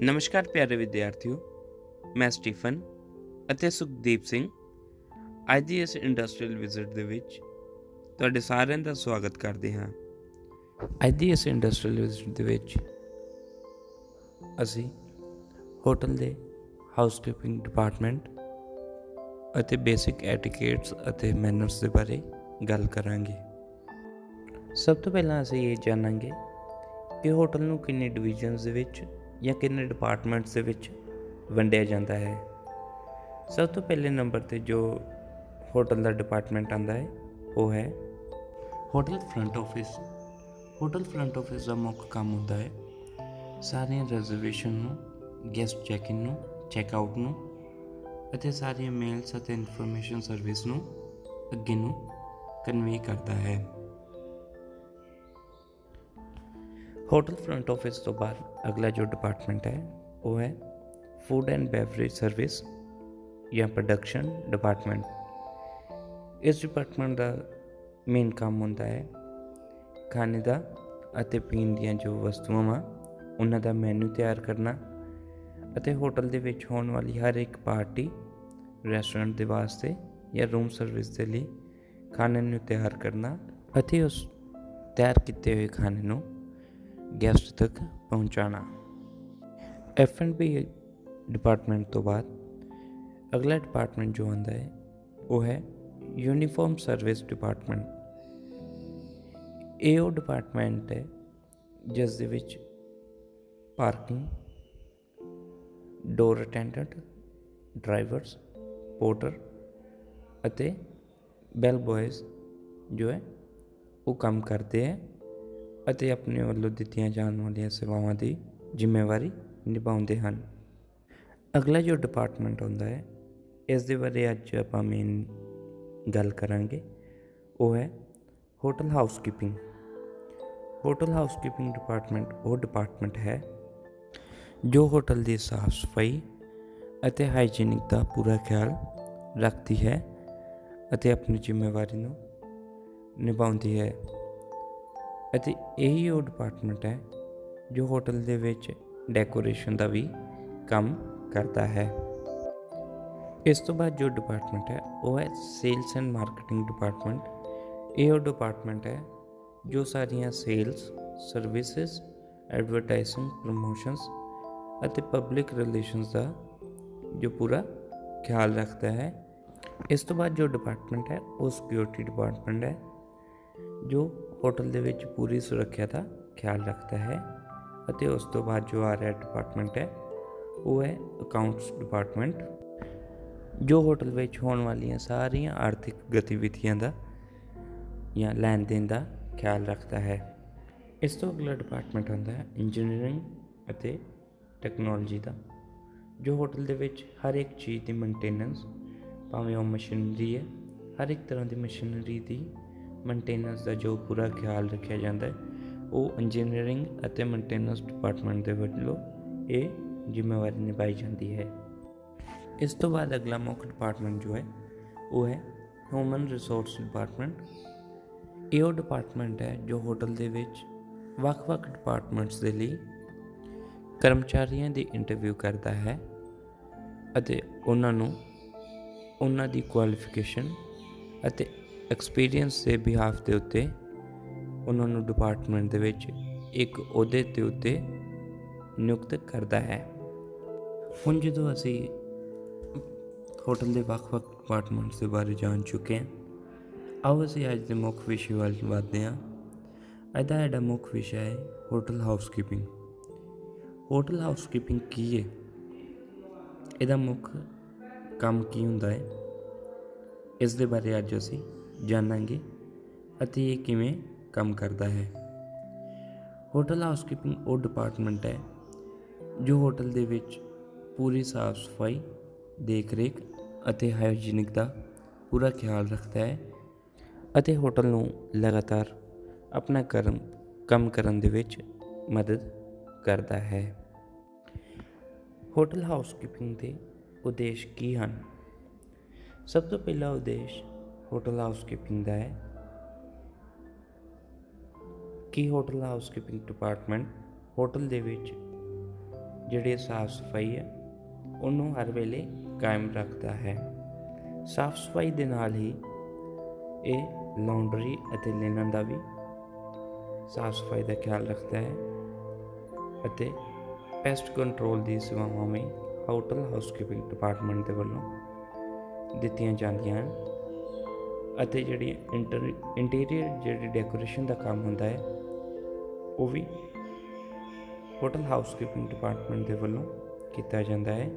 ਨਮਸਕਾਰ ਪਿਆਰੇ ਵਿਦਿਆਰਥੀਓ, ਮੈਂ ਸਟੀਫਨ ਅਤੇ ਸੁਖਦੀਪ ਸਿੰਘ ਅੱਜ ਦੀ ਇਸ ਇੰਡਸਟਰੀਅਲ ਵਿਜ਼ਿਟ ਦੇ ਵਿੱਚ ਤੁਹਾਡੇ ਸਾਰਿਆਂ ਦਾ ਸਵਾਗਤ ਕਰਦੇ ਹਾਂ। ਅੱਜ ਦੀ ਇਸ ਇੰਡਸਟਰੀਅਲ ਵਿਜ਼ਿਟ ਦੇ ਵਿੱਚ ਅਸੀਂ ਹੋਟਲ ਦੇ ਹਾਊਸਕੀਪਿੰਗ ਡਿਪਾਰਟਮੈਂਟ ਅਤੇ ਬੇਸਿਕ ਐਟੀਕੇਟਸ ਅਤੇ ਮੈਨਰਸ ਦੇ ਬਾਰੇ ਗੱਲ ਕਰਾਂਗੇ। ਸਭ ਤੋਂ ਪਹਿਲਾਂ ਅਸੀਂ ਇਹ ਜਾਣਾਂਗੇ ਕਿ ਹੋਟਲ ਨੂੰ ਕਿੰਨੇ ਡਿਵੀਜ਼ਨਸ ਦੇ ਵਿੱਚ ਜਾਂ ਕਿੰਨੇ ਡਿਪਾਰਟਮੈਂਟਸ ਦੇ ਵਿੱਚ ਵੰਡਿਆ ਜਾਂਦਾ ਹੈ। ਸਭ ਤੋਂ ਪਹਿਲੇ ਨੰਬਰ 'ਤੇ ਜੋ ਹੋਟਲ ਦਾ ਡਿਪਾਰਟਮੈਂਟ ਆਉਂਦਾ ਹੈ ਉਹ ਹੈ hotel front office. Hotel front office ਦਾ ਮੁੱਖ ਕੰਮ ਹੁੰਦਾ ਹੈ ਸਾਰੀਆਂ ਰਿਜ਼ਰਵੇਸ਼ਨ ਨੂੰ, ਗੈਸਟ ਚੈੱਕ-ਇਨ ਨੂੰ, ਚੈੱਕ-ਆਊਟ ਨੂੰ ਅਤੇ ਸਾਰੀਆਂ ਮੇਲਸ ਅਤੇ ਇਨਫੋਰਮੇਸ਼ਨ ਸਰਵਿਸ ਨੂੰ ਅੱਗੇ ਨੂੰ ਕਨਵੇ ਕਰਦਾ ਹੈ। ਹੋਟਲ ਫਰੰਟ ਆਫਿਸ ਤੋਂ ਬਾਅਦ ਅਗਲਾ ਜੋ ਡਿਪਾਰਟਮੈਂਟ ਹੈ ਉਹ ਹੈ ਫੂਡ ਐਂਡ ਬੈਵਰੇਜ ਸਰਵਿਸ ਜਾਂ ਪ੍ਰੋਡਕਸ਼ਨ ਡਿਪਾਰਟਮੈਂਟ। ਇਸ ਡਿਪਾਰਟਮੈਂਟ ਦਾ ਮੇਨ ਕੰਮ ਹੁੰਦਾ ਹੈ ਖਾਣੇ ਦਾ ਅਤੇ ਪੀਣ ਦੀਆਂ ਜੋ ਵਸਤੂਆਂ ਵਾ ਉਹਨਾਂ ਦਾ ਮੈਨੂ ਤਿਆਰ ਕਰਨਾ ਅਤੇ ਹੋਟਲ ਦੇ ਵਿੱਚ ਹੋਣ ਵਾਲੀ ਹਰ ਇੱਕ ਪਾਰਟੀ, ਰੈਸਟੋਰੈਂਟ ਦੇ ਵਾਸਤੇ ਜਾਂ ਰੂਮ ਸਰਵਿਸ ਦੇ ਲਈ ਖਾਣੇ ਨੂੰ ਤਿਆਰ ਕਰਨਾ ਅਤੇ ਉਸ ਤਿਆਰ ਕੀਤੇ ਹੋਏ ਖਾਣੇ ਨੂੰ ਗੈਸਟ ਤੱਕ ਪਹੁੰਚਾਉਣਾ। F&B ਡਿਪਾਰਟਮੈਂਟ ਤੋਂ ਬਾਅਦ ਅਗਲਾ ਡਿਪਾਰਟਮੈਂਟ ਜੋ ਆਉਂਦਾ ਹੈ ਉਹ ਹੈ ਯੂਨੀਫਾਰਮ ਸਰਵਿਸ ਡਿਪਾਰਟਮੈਂਟ। ਇਹ ਉਹ ਡਿਪਾਰਟਮੈਂਟ ਹੈ ਜਿਸ ਦੇ ਵਿੱਚ ਪਾਰਕਿੰਗ, ਡੋਰ ਅਟੈਂਡੈਂਟ, ਡਰਾਈਵਰਸ, ਪੋਰਟਰ ਅਤੇ ਬੈਲ ਬॉयਜ਼ ਜੋ ਹੈ ਉਹ ਕੰਮ ਕਰਦੇ ਹੈ ਅਤੇ ਆਪਣੇ ਵੱਲੋਂ ਦਿੱਤੀਆਂ ਜਾਣ ਵਾਲੀਆਂ ਸੇਵਾਵਾਂ ਦੀ ਜ਼ਿੰਮੇਵਾਰੀ ਨਿਭਾਉਂਦੇ ਹਨ। ਅਗਲਾ ਜੋ ਡਿਪਾਰਟਮੈਂਟ ਹੁੰਦਾ ਹੈ ਇਸ ਦੇ ਬਾਰੇ ਅੱਜ ਆਪਾਂ ਮੇਨ ਗੱਲ ਕਰਾਂਗੇ ਉਹ ਹੈ hotel housekeeping. Hotel housekeeping department ਉਹ ਡਿਪਾਰਟਮੈਂਟ ਹੈ ਜੋ ਹੋਟਲ ਦੀ ਸਾਫ਼ ਸਫਾਈ ਅਤੇ ਹਾਈਜੀਨਿਕ ਦਾ ਪੂਰਾ ਖਿਆਲ ਰੱਖਦੀ ਹੈ ਅਤੇ ਆਪਣੀ ਜ਼ਿੰਮੇਵਾਰੀ ਨੂੰ ਨਿਭਾਉਂਦੀ ਹੈ ਅਤੇ ਇਹੀ ਉਹ ਡਿਪਾਰਟਮੈਂਟ ਹੈ ਜੋ ਹੋਟਲ ਦੇ ਵਿੱਚ ਡੈਕੋਰੇਸ਼ਨ ਦਾ ਵੀ ਕੰਮ ਕਰਦਾ ਹੈ। ਇਸ ਤੋਂ ਬਾਅਦ ਜੋ ਡਿਪਾਰਟਮੈਂਟ ਹੈ ਉਹ ਹੈ ਸੇਲਸ ਐਂਡ ਮਾਰਕੀਟਿੰਗ ਡਿਪਾਰਟਮੈਂਟ। ਇਹ ਉਹ ਡਿਪਾਰਟਮੈਂਟ ਹੈ ਜੋ ਸਾਰੀਆਂ ਸੇਲਸ, ਸਰਵਿਸਿਜ਼, ਐਡਵਰਟਾਈਜ਼ਿੰਗ, ਪ੍ਰਮੋਸ਼ਨਸ ਅਤੇ ਪਬਲਿਕ ਰਿਲੇਸ਼ਨਸ ਦਾ ਜੋ ਪੂਰਾ ਖਿਆਲ ਰੱਖਦਾ ਹੈ। ਇਸ ਤੋਂ ਬਾਅਦ ਜੋ ਡਿਪਾਰਟਮੈਂਟ ਹੈ ਉਹ ਸਿਕਿਉਰਿਟੀ ਡਿਪਾਰਟਮੈਂਟ ਹੈ ਜੋ ਹੋਟਲ ਦੇ ਵਿੱਚ ਪੂਰੀ ਸੁਰੱਖਿਆ ਦਾ ਖਿਆਲ ਰੱਖਦਾ ਹੈ। ਅਤੇ ਉਸ ਤੋਂ ਬਾਅਦ ਜੋ ਆ ਰਿਹਾ ਡਿਪਾਰਟਮੈਂਟ ਹੈ ਉਹ ਹੈ ਅਕਾਊਂਟਸ ਡਿਪਾਰਟਮੈਂਟ ਜੋ ਹੋਟਲ ਵਿੱਚ ਹੋਣ ਵਾਲੀਆਂ ਸਾਰੀਆਂ ਆਰਥਿਕ ਗਤੀਵਿਧੀਆਂ ਦਾ ਜਾਂ ਲੈਣ ਦੇਣ ਦਾ ਖਿਆਲ ਰੱਖਦਾ ਹੈ। ਇਸ ਤੋਂ ਅਗਲਾ ਡਿਪਾਰਟਮੈਂਟ ਹੁੰਦਾ ਹੈ ਇੰਜੀਨੀਅਰਿੰਗ ਅਤੇ ਟੈਕਨੋਲੋਜੀ ਦਾ ਜੋ ਹੋਟਲ ਦੇ ਵਿੱਚ ਹਰ ਇੱਕ ਚੀਜ਼ ਦੀ ਮੇਨਟੇਨੈਂਸ, ਭਾਵੇਂ ਉਹ ਮਸ਼ੀਨਰੀ ਹੈ, ਹਰ ਇੱਕ ਤਰ੍ਹਾਂ ਦੀ ਮਸ਼ੀਨਰੀ ਦੀ ਮੇਨਟੇਨੈਂਸ ਦਾ ਜੋ ਪੂਰਾ ਖਿਆਲ ਰੱਖਿਆ ਜਾਂਦਾ ਹੈ ਉਹ ਇੰਜੀਨੀਅਰਿੰਗ ਅਤੇ ਮੇਨਟੇਨੈਂਸ ਡਿਪਾਰਟਮੈਂਟ ਦੇ ਵੱਲੋਂ ਇਹ ਜ਼ਿੰਮੇਵਾਰੀ ਨਿਭਾਈ ਜਾਂਦੀ ਹੈ। ਇਸ ਤੋਂ ਬਾਅਦ ਅਗਲਾ ਮੁੱਖ ਡਿਪਾਰਟਮੈਂਟ ਜੋ ਹੈ ਉਹ ਹੈ ਹਿਊਮਨ ਰਿਸੋਰਸ ਡਿਪਾਰਟਮੈਂਟ। ਇਹ ਉਹ ਡਿਪਾਰਟਮੈਂਟ ਹੈ ਜੋ ਹੋਟਲ ਦੇ ਵਿੱਚ ਵੱਖ-ਵੱਖ ਡਿਪਾਰਟਮੈਂਟਸ ਦੇ ਲਈ ਕਰਮਚਾਰੀਆਂ ਦੀ ਇੰਟਰਵਿਊ ਕਰਦਾ ਹੈ ਅਤੇ ਉਹਨਾਂ ਨੂੰ ਉਹਨਾਂ ਦੀ ਕੁਆਲੀਫਿਕੇਸ਼ਨ ਅਤੇ ਐਕਸਪੀਰੀਅੰਸ ਦੇ ਬਿਹਾਫ ਦੇ ਉੱਤੇ ਉਹਨਾਂ ਨੂੰ ਡਿਪਾਰਟਮੈਂਟ ਦੇ ਵਿੱਚ ਇੱਕ ਅਹੁਦੇ ਦੇ ਉੱਤੇ ਨਿਯੁਕਤ ਕਰਦਾ ਹੈ। ਹੁਣ ਜਦੋਂ ਅਸੀਂ ਹੋਟਲ ਦੇ ਵੱਖ-ਵੱਖ ਡਿਪਾਰਟਮੈਂਟਸ ਦੇ ਬਾਰੇ ਜਾਣ ਚੁੱਕੇ ਹਾਂ, ਆਓ ਅਸੀਂ ਅੱਜ ਦੇ ਮੁੱਖ ਵਿਸ਼ੇ ਵੱਲ ਵਧਦੇ ਹਾਂ। ਅੱਜ ਦਾ ਸਾਡਾ ਮੁੱਖ ਵਿਸ਼ਾ ਹੈ ਹੋਟਲ ਹਾਊਸਕੀਪਿੰਗ। ਹੋਟਲ ਹਾਊਸਕੀਪਿੰਗ ਕੀ ਹੈ, ਇਹਦਾ ਮੁੱਖ ਕੰਮ ਕੀ ਹੁੰਦਾ ਹੈ, ਇਸ ਦੇ ਬਾਰੇ ਅੱਜ ਅਸੀਂ ਜਾਣਾਂਗੇ ਅਤੇ ਇਹ ਕਿਵੇਂ ਕੰਮ ਕਰਦਾ ਹੈ। ਹੋਟਲ ਹਾਊਸਕੀਪਿੰਗ ਉਹ ਡਿਪਾਰਟਮੈਂਟ ਹੈ ਜੋ ਹੋਟਲ ਦੇ ਵਿੱਚ ਪੂਰੀ ਸਾਫ਼ ਸਫਾਈ, ਦੇਖ ਰੇਖ ਅਤੇ ਹਾਈਜੀਨਿਕ ਦਾ ਪੂਰਾ ਖਿਆਲ ਰੱਖਦਾ ਹੈ ਅਤੇ ਹੋਟਲ ਨੂੰ ਲਗਾਤਾਰ ਆਪਣਾ ਕੰਮ ਕਰਨ ਦੇ ਵਿੱਚ ਮਦਦ ਕਰਦਾ ਹੈ। ਹੋਟਲ ਹਾਊਸਕੀਪਿੰਗ ਦੇ ਉਦੇਸ਼ ਕੀ ਹਨ? ਸਭ ਤੋਂ ਪਹਿਲਾ ਉਦੇਸ਼ ਹੋਟਲ ਹਾਊਸਕੀਪਿੰਗ ਦਾ ਹੈ ਕਿ ਹੋਟਲ ਹਾਊਸਕੀਪਿੰਗ ਡਿਪਾਰਟਮੈਂਟ ਹੋਟਲ ਦੇ ਵਿੱਚ ਜਿਹੜੀ ਸਾਫ ਸਫਾਈ ਹੈ ਉਹਨੂੰ ਹਰ ਵੇਲੇ ਕਾਇਮ ਰੱਖਦਾ ਹੈ। ਸਾਫ ਸਫਾਈ ਦੇ ਨਾਲ ਹੀ ਇਹ ਲਾਉਂਡਰੀ ਅਤੇ ਲਿਨਨ ਦਾ ਵੀ ਸਾਫ ਸਫਾਈ ਦਾ ਖਿਆਲ ਰੱਖਦਾ ਹੈ ਅਤੇ ਪੈਸਟ ਕੰਟਰੋਲ ਦੀ ਸੇਵਾਵਾਂ ਵੀ ਹੋਟਲ ਹਾਊਸਕੀਪਿੰਗ ਡਿਪਾਰਟਮੈਂਟ ਦੇ ਵੱਲੋਂ ਦਿੱਤੀਆਂ ਜਾਂਦੀਆਂ ਹਨ ਅਤੇ ਜਿਹੜੀ ਇੰਟੀਰੀਅਰ ਜਿਹੜੀ ਡੈਕੋਰੇਸ਼ਨ ਦਾ ਕੰਮ ਹੁੰਦਾ ਹੈ ਉਹ ਵੀ ਹੋਟਲ ਹਾਊਸਕੀਪਿੰਗ ਡਿਪਾਰਟਮੈਂਟ ਦੇ ਵੱਲੋਂ ਕੀਤਾ ਜਾਂਦਾ ਹੈ।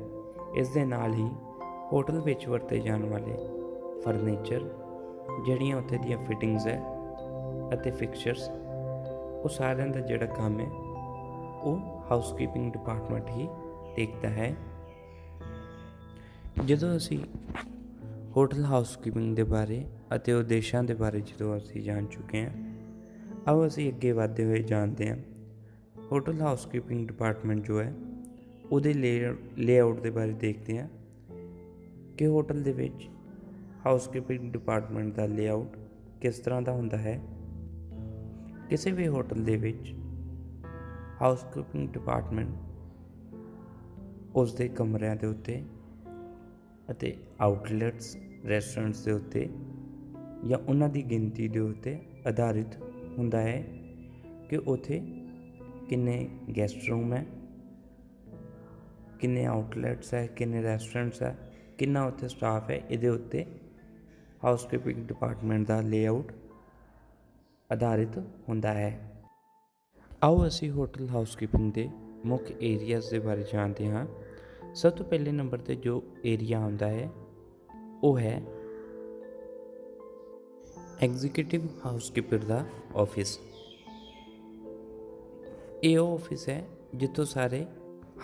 ਇਸ ਦੇ ਨਾਲ ਹੀ ਹੋਟਲ ਵਿੱਚ ਵਰਤੇ ਜਾਣ ਵਾਲੇ ਫਰਨੀਚਰ, ਜਿਹੜੀਆਂ ਉੱਥੇ ਦੀਆਂ ਫਿਟਿੰਗਸ ਹੈ ਅਤੇ ਫਿਕਸਚਰਸ, ਉਹ ਸਾਰਿਆਂ ਦਾ ਜਿਹੜਾ ਕੰਮ ਹੈ ਉਹ ਹਾਊਸਕੀਪਿੰਗ ਡਿਪਾਰਟਮੈਂਟ ਹੀ ਦੇਖਦਾ ਹੈ। ਜਦੋਂ ਅਸੀਂ ਹੋਟਲ ਹਾਊਸਕੀਪਿੰਗ ਦੇ ਬਾਰੇ ਅਤੇ ਉਦੇਸ਼ਾਂ ਦੇ ਬਾਰੇ ਜਦੋਂ ਅਸੀਂ ਜਾਣ ਚੁੱਕੇ ਹਾਂ, ਆਓ ਅਸੀਂ ਅੱਗੇ ਵਧਦੇ ਹੋਏ ਜਾਣਦੇ ਹਾਂ ਹੋਟਲ ਹਾਊਸਕੀਪਿੰਗ ਡਿਪਾਰਟਮੈਂਟ ਜੋ ਹੈ ਉਹਦੇ ਲੇਆਊਟ ਦੇ ਬਾਰੇ ਦੇਖਦੇ ਹਾਂ ਕਿ ਹੋਟਲ ਦੇ ਵਿੱਚ ਹਾਊਸਕੀਪਿੰਗ ਡਿਪਾਰਟਮੈਂਟ ਦਾ ਲੇਆਊਟ ਕਿਸ ਤਰ੍ਹਾਂ ਦਾ ਹੁੰਦਾ ਹੈ। ਕਿਸੇ ਵੀ ਹੋਟਲ ਦੇ ਵਿੱਚ ਹਾਊਸਕੀਪਿੰਗ ਡਿਪਾਰਟਮੈਂਟ ਉਸ ਦੇ ਕਮਰਿਆਂ ਦੇ ਉੱਤੇ ਅਤੇ ਆਊਟਲੈਟਸ, ਰੈਸਟੋਰੈਂਟਸ ਦੇ ਉੱਤੇ ਜਾਂ ਉਹਨਾਂ ਦੀ ਗਿਣਤੀ ਦੇ ਉੱਤੇ ਆਧਾਰਿਤ ਹੁੰਦਾ ਹੈ ਕਿ ਉੱਥੇ ਕਿੰਨੇ ਗੈਸਟ ਰੂਮ ਹੈ, ਕਿੰਨੇ ਆਊਟਲੈਟਸ ਹੈ, ਕਿੰਨੇ ਰੈਸਟੋਰੈਂਟਸ ਹੈ, ਕਿੰਨਾ ਉੱਥੇ ਸਟਾਫ ਹੈ। ਇਹਦੇ ਉੱਤੇ ਹਾਊਸਕੀਪਿੰਗ ਡਿਪਾਰਟਮੈਂਟ ਦਾ ਲੇਆਊਟ ਆਧਾਰਿਤ ਹੁੰਦਾ ਹੈ। ਆਓ ਅਸੀਂ ਹੋਟਲ ਹਾਊਸਕੀਪਿੰਗ ਦੇ ਮੁੱਖ ਏਰੀਆਜ਼ ਦੇ ਬਾਰੇ ਜਾਣਦੇ ਹਾਂ। ਸਭ ਤੋਂ ਪਹਿਲੇ ਨੰਬਰ 'ਤੇ ਜੋ ਏਰੀਆ ਆਉਂਦਾ ਹੈ ਉਹ ਹੈ ਐਗਜ਼ੀਕਿਊਟਿਵ ਹਾਊਸਕੀਪਰ ਦਾ ਆਫਿਸ। ਇਹ ਉਹ ਆਫਿਸ ਹੈ ਜਿੱਥੋਂ ਸਾਰੇ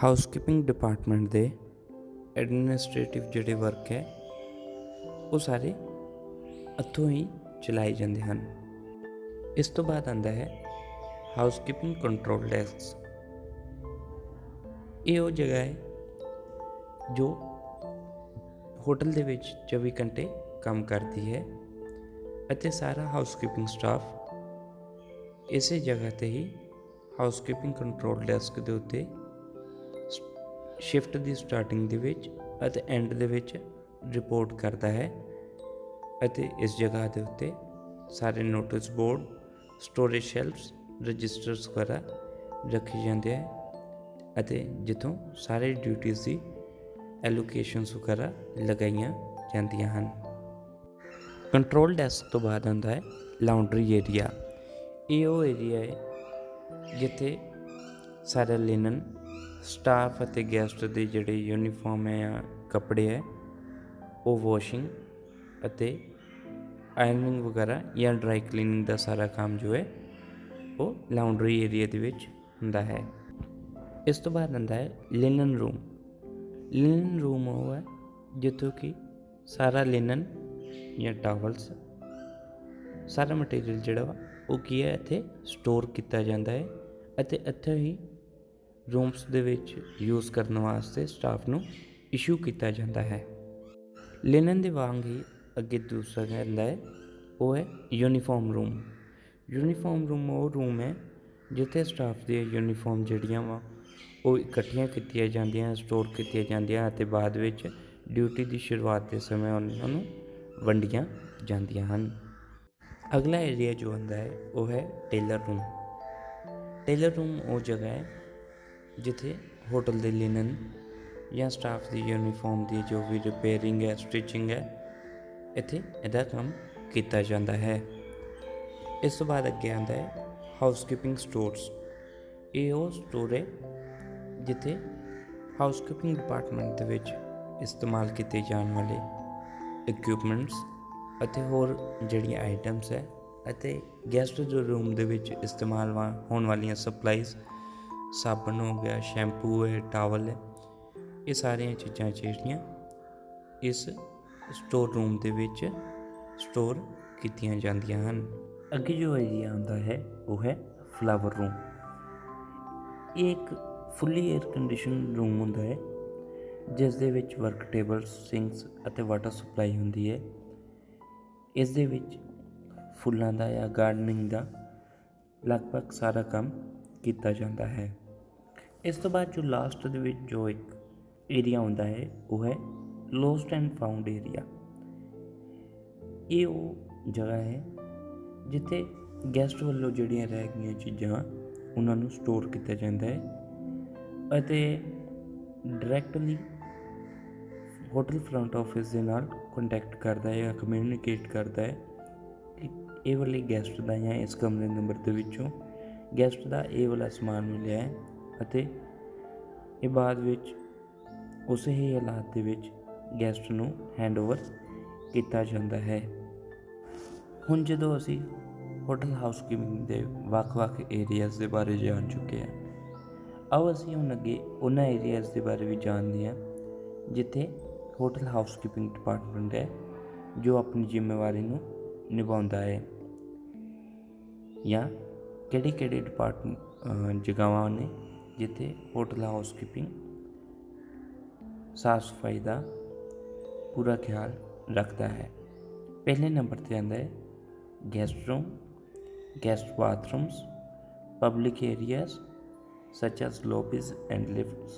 ਹਾਊਸਕੀਪਿੰਗ ਡਿਪਾਰਟਮੈਂਟ ਦੇ ਐਡਮਿਨਿਸਟ੍ਰੇਟਿਵ ਜਿਹੜੇ ਵਰਕ ਹੈ ਉਹ ਸਾਰੇ ਇੱਥੋਂ ਹੀ ਚਲਾਏ ਜਾਂਦੇ ਹਨ। ਇਸ ਤੋਂ ਬਾਅਦ ਆਉਂਦਾ ਹੈ ਹਾਊਸਕੀਪਿੰਗ ਕੰਟਰੋਲ ਡੈਸਕ। ਇਹ ਉਹ ਜਗ੍ਹਾ ਹੈ ਜੋ ਹੋਟਲ ਦੇ ਵਿੱਚ 24 ਘੰਟੇ ਕੰਮ ਕਰਦੀ ਹੈ ਅਤੇ ਸਾਰਾ ਹਾਊਸਕੀਪਿੰਗ ਸਟਾਫ ਇਸੇ ਜਗ੍ਹਾ 'ਤੇ ਹੀ ਹਾਊਸਕੀਪਿੰਗ ਕੰਟਰੋਲ ਡੈਸਕ ਦੇ ਉੱਤੇ ਸ਼ਿਫਟ ਦੀ ਸਟਾਰਟਿੰਗ ਦੇ ਵਿੱਚ ਅਤੇ ਐਂਡ ਦੇ ਵਿੱਚ ਰਿਪੋਰਟ ਕਰਦਾ ਹੈ ਅਤੇ ਇਸ ਜਗ੍ਹਾ ਦੇ ਉੱਤੇ ਸਾਰੇ notice board, storage shelves, registers ਵਗੈਰਾ ਰੱਖੇ ਜਾਂਦੇ ਹੈ ਅਤੇ ਜਿੱਥੋਂ ਸਾਰੇ ਡਿਊਟੀਜ਼ ਦੀ ਐਲੋਕੇਸ਼ਨਸ ਵਗੈਰਾ ਲਗਾਈਆਂ ਜਾਂਦੀਆਂ ਹਨ। ਕੰਟਰੋਲ ਡੈਸਕ ਤੋਂ ਬਾਅਦ ਆਉਂਦਾ ਹੈ ਲਾਉਂਡਰੀ ਏਰੀਆ। ਇਹ ਉਹ ਏਰੀਆ ਹੈ ਜਿੱਥੇ ਸਾਰਾ ਲਿਨਨ, ਸਟਾਫ ਅਤੇ ਗੈਸਟ ਦੇ ਜਿਹੜੇ ਯੂਨੀਫਾਰਮ ਹੈ ਜਾਂ ਕੱਪੜੇ ਹੈ ਉਹ ਵਾਸ਼ਿੰਗ ਅਤੇ ਆਇਰਨਿੰਗ ਵਗੈਰਾ ਜਾਂ ਡਰਾਈ ਕਲੀਨਿੰਗ ਦਾ ਸਾਰਾ ਕੰਮ ਜੋ ਹੈ ਉਹ ਲਾਉਂਡਰੀ ਏਰੀਆ ਦੇ ਵਿੱਚ ਹੁੰਦਾ ਹੈ। ਇਸ ਤੋਂ ਬਾਅਦ ਆਉਂਦਾ ਹੈ ਲਿਨਨ ਰੂਮ। ਲਿਨਨ ਰੂਮ ਉਹ ਹੈ ਜਿੱਥੋਂ ਕਿ ਸਾਰਾ ਲਿਨਨ ਜਾਂ ਟਾਵਲਸ, ਸਾਰਾ ਮਟੀਰੀਅਲ ਜਿਹੜਾ ਵਾ ਉਹ ਕੀ ਹੈ ਇੱਥੇ ਸਟੋਰ ਕੀਤਾ ਜਾਂਦਾ ਹੈ ਅਤੇ ਇੱਥੇ ਹੀ ਰੂਮਸ ਦੇ ਵਿੱਚ ਯੂਜ਼ ਕਰਨ ਵਾਸਤੇ ਸਟਾਫ ਨੂੰ ਇਸ਼ੂ ਕੀਤਾ ਜਾਂਦਾ ਹੈ। ਲਿਨਨ ਦੇ ਵਾਂਗ ਹੀ ਅੱਗੇ ਦੂਸਰਾ ਰਹਿੰਦਾ ਹੈ ਉਹ ਹੈ ਯੂਨੀਫਾਰਮ ਰੂਮ। ਯੂਨੀਫਾਰਮ ਰੂਮ ਉਹ ਰੂਮ ਹੈ ਜਿੱਥੇ ਸਟਾਫ ਦੀਆਂ ਯੂਨੀਫਾਰਮ ਜਿਹੜੀਆਂ ਵਾ ਉਹ ਇਕੱਠੀਆਂ ਕੀਤੀਆਂ ਜਾਂਦੀਆਂ, ਸਟੋਰ ਕੀਤੀਆਂ ਜਾਂਦੀਆਂ ਅਤੇ ਬਾਅਦ ਵਿੱਚ ਡਿਊਟੀ ਦੀ ਸ਼ੁਰੂਆਤ ਦੇ ਸਮੇਂ ਉਹਨਾਂ ਨੂੰ ਵੰਡੀਆਂ ਜਾਂਦੀਆਂ ਹਨ। ਅਗਲਾ ਏਰੀਆ ਜੋ ਹੁੰਦਾ ਹੈ ਉਹ ਹੈ ਟੇਲਰ ਰੂਮ। ਟੇਲਰ ਰੂਮ ਉਹ ਜਗ੍ਹਾ ਹੈ ਜਿੱਥੇ ਹੋਟਲ ਦੇ ਲਿਨਨ ਜਾਂ ਸਟਾਫ ਦੀ ਯੂਨੀਫਾਰਮ ਦੀ ਜੋ ਵੀ ਰਿਪੇਅਰਿੰਗ ਹੈ, ਸਟਿਚਿੰਗ ਹੈ, ਇੱਥੇ ਇਹਦਾ ਕੰਮ ਕੀਤਾ ਜਾਂਦਾ ਹੈ। ਇਸ ਤੋਂ ਬਾਅਦ ਅੱਗੇ ਆਉਂਦਾ ਹੈ ਹਾਊਸਕੀਪਿੰਗ ਸਟੋਰਸ। ਇਹ ਉਹ ਸਟੋਰ ਹੈ ਜਿੱਥੇ ਹਾਊਸਕੀਪਿੰਗ ਡਿਪਾਰਟਮੈਂਟ ਦੇ ਵਿੱਚ ਇਸਤੇਮਾਲ ਕੀਤੇ ਜਾਣ ਵਾਲੇ ਇਕਵਿਪਮੈਂਟਸ ਅਤੇ ਹੋਰ ਜਿਹੜੀਆਂ ਆਈਟਮਸ ਹੈ ਅਤੇ ਗੈਸਟ ਦੇ ਰੂਮ ਦੇ ਵਿੱਚ ਇਸਤੇਮਾਲ ਹੋਣ ਵਾਲੀਆਂ ਸਪਲਾਈਜ਼, ਸਾਬਣ ਹੋ ਗਿਆ, ਸ਼ੈਂਪੂ ਹੈ, ਟਾਵਲ ਹੈ, ਇਹ ਸਾਰੀਆਂ ਚੀਜ਼ਾਂ ਜਿਹੜੀਆਂ ਇਸ ਸਟੋਰ ਰੂਮ ਦੇ ਵਿੱਚ ਸਟੋਰ ਕੀਤੀਆਂ ਜਾਂਦੀਆਂ ਹਨ। ਅੱਗੇ ਜੋ ਏਰੀਆ ਆਉਂਦਾ ਹੈ ਉਹ ਹੈ ਫਲਾਵਰ ਰੂਮ। ਇਹ ਇੱਕ ਫੁੱਲੀ ਏਅਰ ਕੰਡੀਸ਼ਨ ਰੂਮ ਹੁੰਦਾ ਹੈ ਜਿਸ ਦੇ ਵਿੱਚ ਵਰਕ ਟੇਬਲਸ, ਸਿੰਕਸ ਅਤੇ ਵਾਟਰ ਸਪਲਾਈ ਹੁੰਦੀ ਹੈ। ਇਸ ਦੇ ਵਿੱਚ ਫੁੱਲਾਂ ਦਾ ਜਾਂ ਗਾਰਡਨਿੰਗ ਦਾ ਲਗਭਗ ਸਾਰਾ ਕੰਮ ਕੀਤਾ ਜਾਂਦਾ ਹੈ। ਇਸ ਤੋਂ ਬਾਅਦ ਜੋ ਲਾਸਟ ਦੇ ਵਿੱਚ ਜੋ ਇੱਕ ਏਰੀਆ ਆਉਂਦਾ ਹੈ ਉਹ ਹੈ ਲੋਸਟ ਐਂਡ ਫਾਊਂਡ ਏਰੀਆ। ਇਹ ਉਹ ਜਗ੍ਹਾ ਹੈ ਜਿੱਥੇ ਗੈਸਟ ਵੱਲੋਂ ਜਿਹੜੀਆਂ ਰਹਿ ਗਈਆਂ ਚੀਜ਼ਾਂ ਉਹਨਾਂ ਨੂੰ ਸਟੋਰ ਕੀਤਾ ਜਾਂਦਾ ਹੈ ਅਤੇ ਡਾਇਰੈਕਟਲੀ ਹੋਟਲ ਫਰੰਟ ਆਫਿਸ ਦੇ ਨਾਲ ਕੰਟੈਕਟ ਕਰਦਾ ਹੈ ਜਾਂ ਕਮਿਊਨੀਕੇਟ ਕਰਦਾ ਹੈ ਕਿ ਇਹ ਵਾਲੇ ਗੈਸਟ ਦਾ ਜਾਂ ਇਸ ਕਮਰੇ ਨੰਬਰ ਦੇ ਵਿੱਚੋਂ ਗੈਸਟ ਦਾ ਇਹ ਵਾਲਾ ਸਮਾਨ ਮਿਲਿਆ ਹੈ ਅਤੇ ਇਹ ਬਾਅਦ ਵਿੱਚ ਉਸੇ ਹੀ ਹਾਲਾਤ ਦੇ ਵਿੱਚ ਗੈਸਟ ਨੂੰ ਹੈਂਡਓਵਰ ਕੀਤਾ ਜਾਂਦਾ ਹੈ। ਹੁਣ ਜਦੋਂ ਅਸੀਂ ਹੋਟਲ ਹਾਊਸਕੀਪਿੰਗ ਦੇ ਵੱਖ-ਵੱਖ ਏਰੀਆਜ਼ ਦੇ ਬਾਰੇ ਜਾਣ ਚੁੱਕੇ ਹਾਂ, ਆਓ ਅਸੀਂ ਹੁਣ ਅੱਗੇ ਉਹਨਾਂ ਏਰੀਆਜ਼ ਦੇ ਬਾਰੇ ਵੀ ਜਾਣਦੇ ਹਾਂ ਜਿੱਥੇ ਹੋਟਲ ਹਾਊਸਕੀਪਿੰਗ ਡਿਪਾਰਟਮੈਂਟ ਹੈ ਜੋ ਆਪਣੀ ਜ਼ਿੰਮੇਵਾਰੀ ਨੂੰ ਨਿਭਾਉਂਦਾ ਹੈ, ਜਾਂ ਕਿਹੜੇ ਜਗ੍ਹਾਵਾਂ ਨੇ ਜਿੱਥੇ ਹੋਟਲ ਹਾਊਸਕੀਪਿੰਗ ਸਾਫ ਸਫਾਈ ਦਾ ਪੂਰਾ ਖਿਆਲ ਰੱਖਦਾ ਹੈ। ਪਹਿਲੇ ਨੰਬਰ 'ਤੇ ਆਉਂਦਾ ਹੈ guest room, guest bathrooms, public areas such as lobbies and lifts,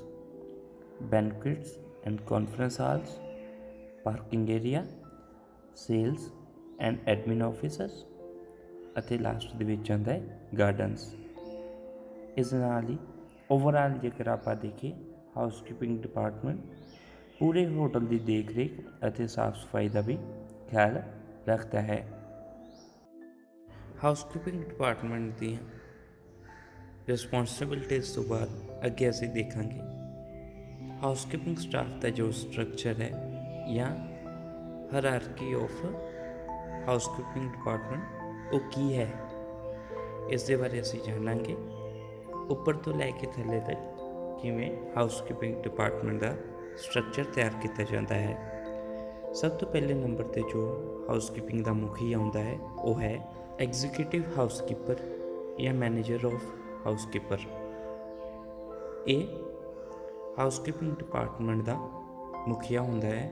banquets and conference halls, parking area, sales and admin offices ਅਤੇ ਲਾਸਟ ਦੇ ਵਿੱਚ ਆਉਂਦਾ ਹੈ ਗਾਰਡਨਸ। ਇਸ ਨਾਲ ਹੀ ਓਵਰਆਲ ਜੇਕਰ ਆਪਾਂ ਦੇਖੀਏ ਹਾਊਸਕੀਪਿੰਗ ਡਿਪਾਰਟਮੈਂਟ ਪੂਰੇ ਹੋਟਲ ਦੀ ਦੇਖ ਰੇਖ ਅਤੇ ਸਾਫ ਸਫਾਈ ਦਾ ਵੀ ਖਿਆਲ ਰੱਖਦਾ ਹੈ। ਹਾਊਸਕੀਪਿੰਗ ਡਿਪਾਰਟਮੈਂਟ ਦੀਆਂ ਰਿਸਪੌਂਸਿਬਿਲਟੀਜ਼ ਤੋਂ ਬਾਅਦ ਅੱਗੇ ਅਸੀਂ ਦੇਖਾਂਗੇ ਹਾਊਸਕੀਪਿੰਗ ਸਟਾਫ ਦਾ ਜੋ ਸਟਰਕਚਰ ਹੈ ਜਾਂ ਹਾਇਰਾਰਕੀ ਆਫ ਹਾਊਸਕੀਪਿੰਗ ਡਿਪਾਰਟਮੈਂਟ ਉਹ ਕੀ ਹੈ, ਇਸ ਦੇ ਬਾਰੇ ਅਸੀਂ ਜਾਣਾਂਗੇ। ਉੱਪਰ ਤੋਂ ਲੈ ਕੇ ਥੱਲੇ ਤੱਕ ਕਿਵੇਂ ਹਾਊਸਕੀਪਿੰਗ ਡਿਪਾਰਟਮੈਂਟ ਦਾ ਸਟਰਕਚਰ ਤਿਆਰ ਕੀਤਾ ਜਾਂਦਾ ਹੈ। ਸਭ ਤੋਂ ਪਹਿਲੇ ਨੰਬਰ 'ਤੇ ਜੋ ਹਾਊਸਕੀਪਿੰਗ ਦਾ ਮੁਖੀ ਆਉਂਦਾ ਹੈ ਉਹ ਹੈ ਐਗਜ਼ੀਕਿਊਟਿਵ ਹਾਊਸਕੀਪਰ ਜਾਂ ਮੈਨੇਜਰ ਆਫ ਹਾਊਸਕੀਪਰ। ਇਹ ਹਾਊਸਕੀਪਿੰਗ ਡਿਪਾਰਟਮੈਂਟ ਦਾ ਮੁਖੀਆ ਹੁੰਦਾ ਹੈ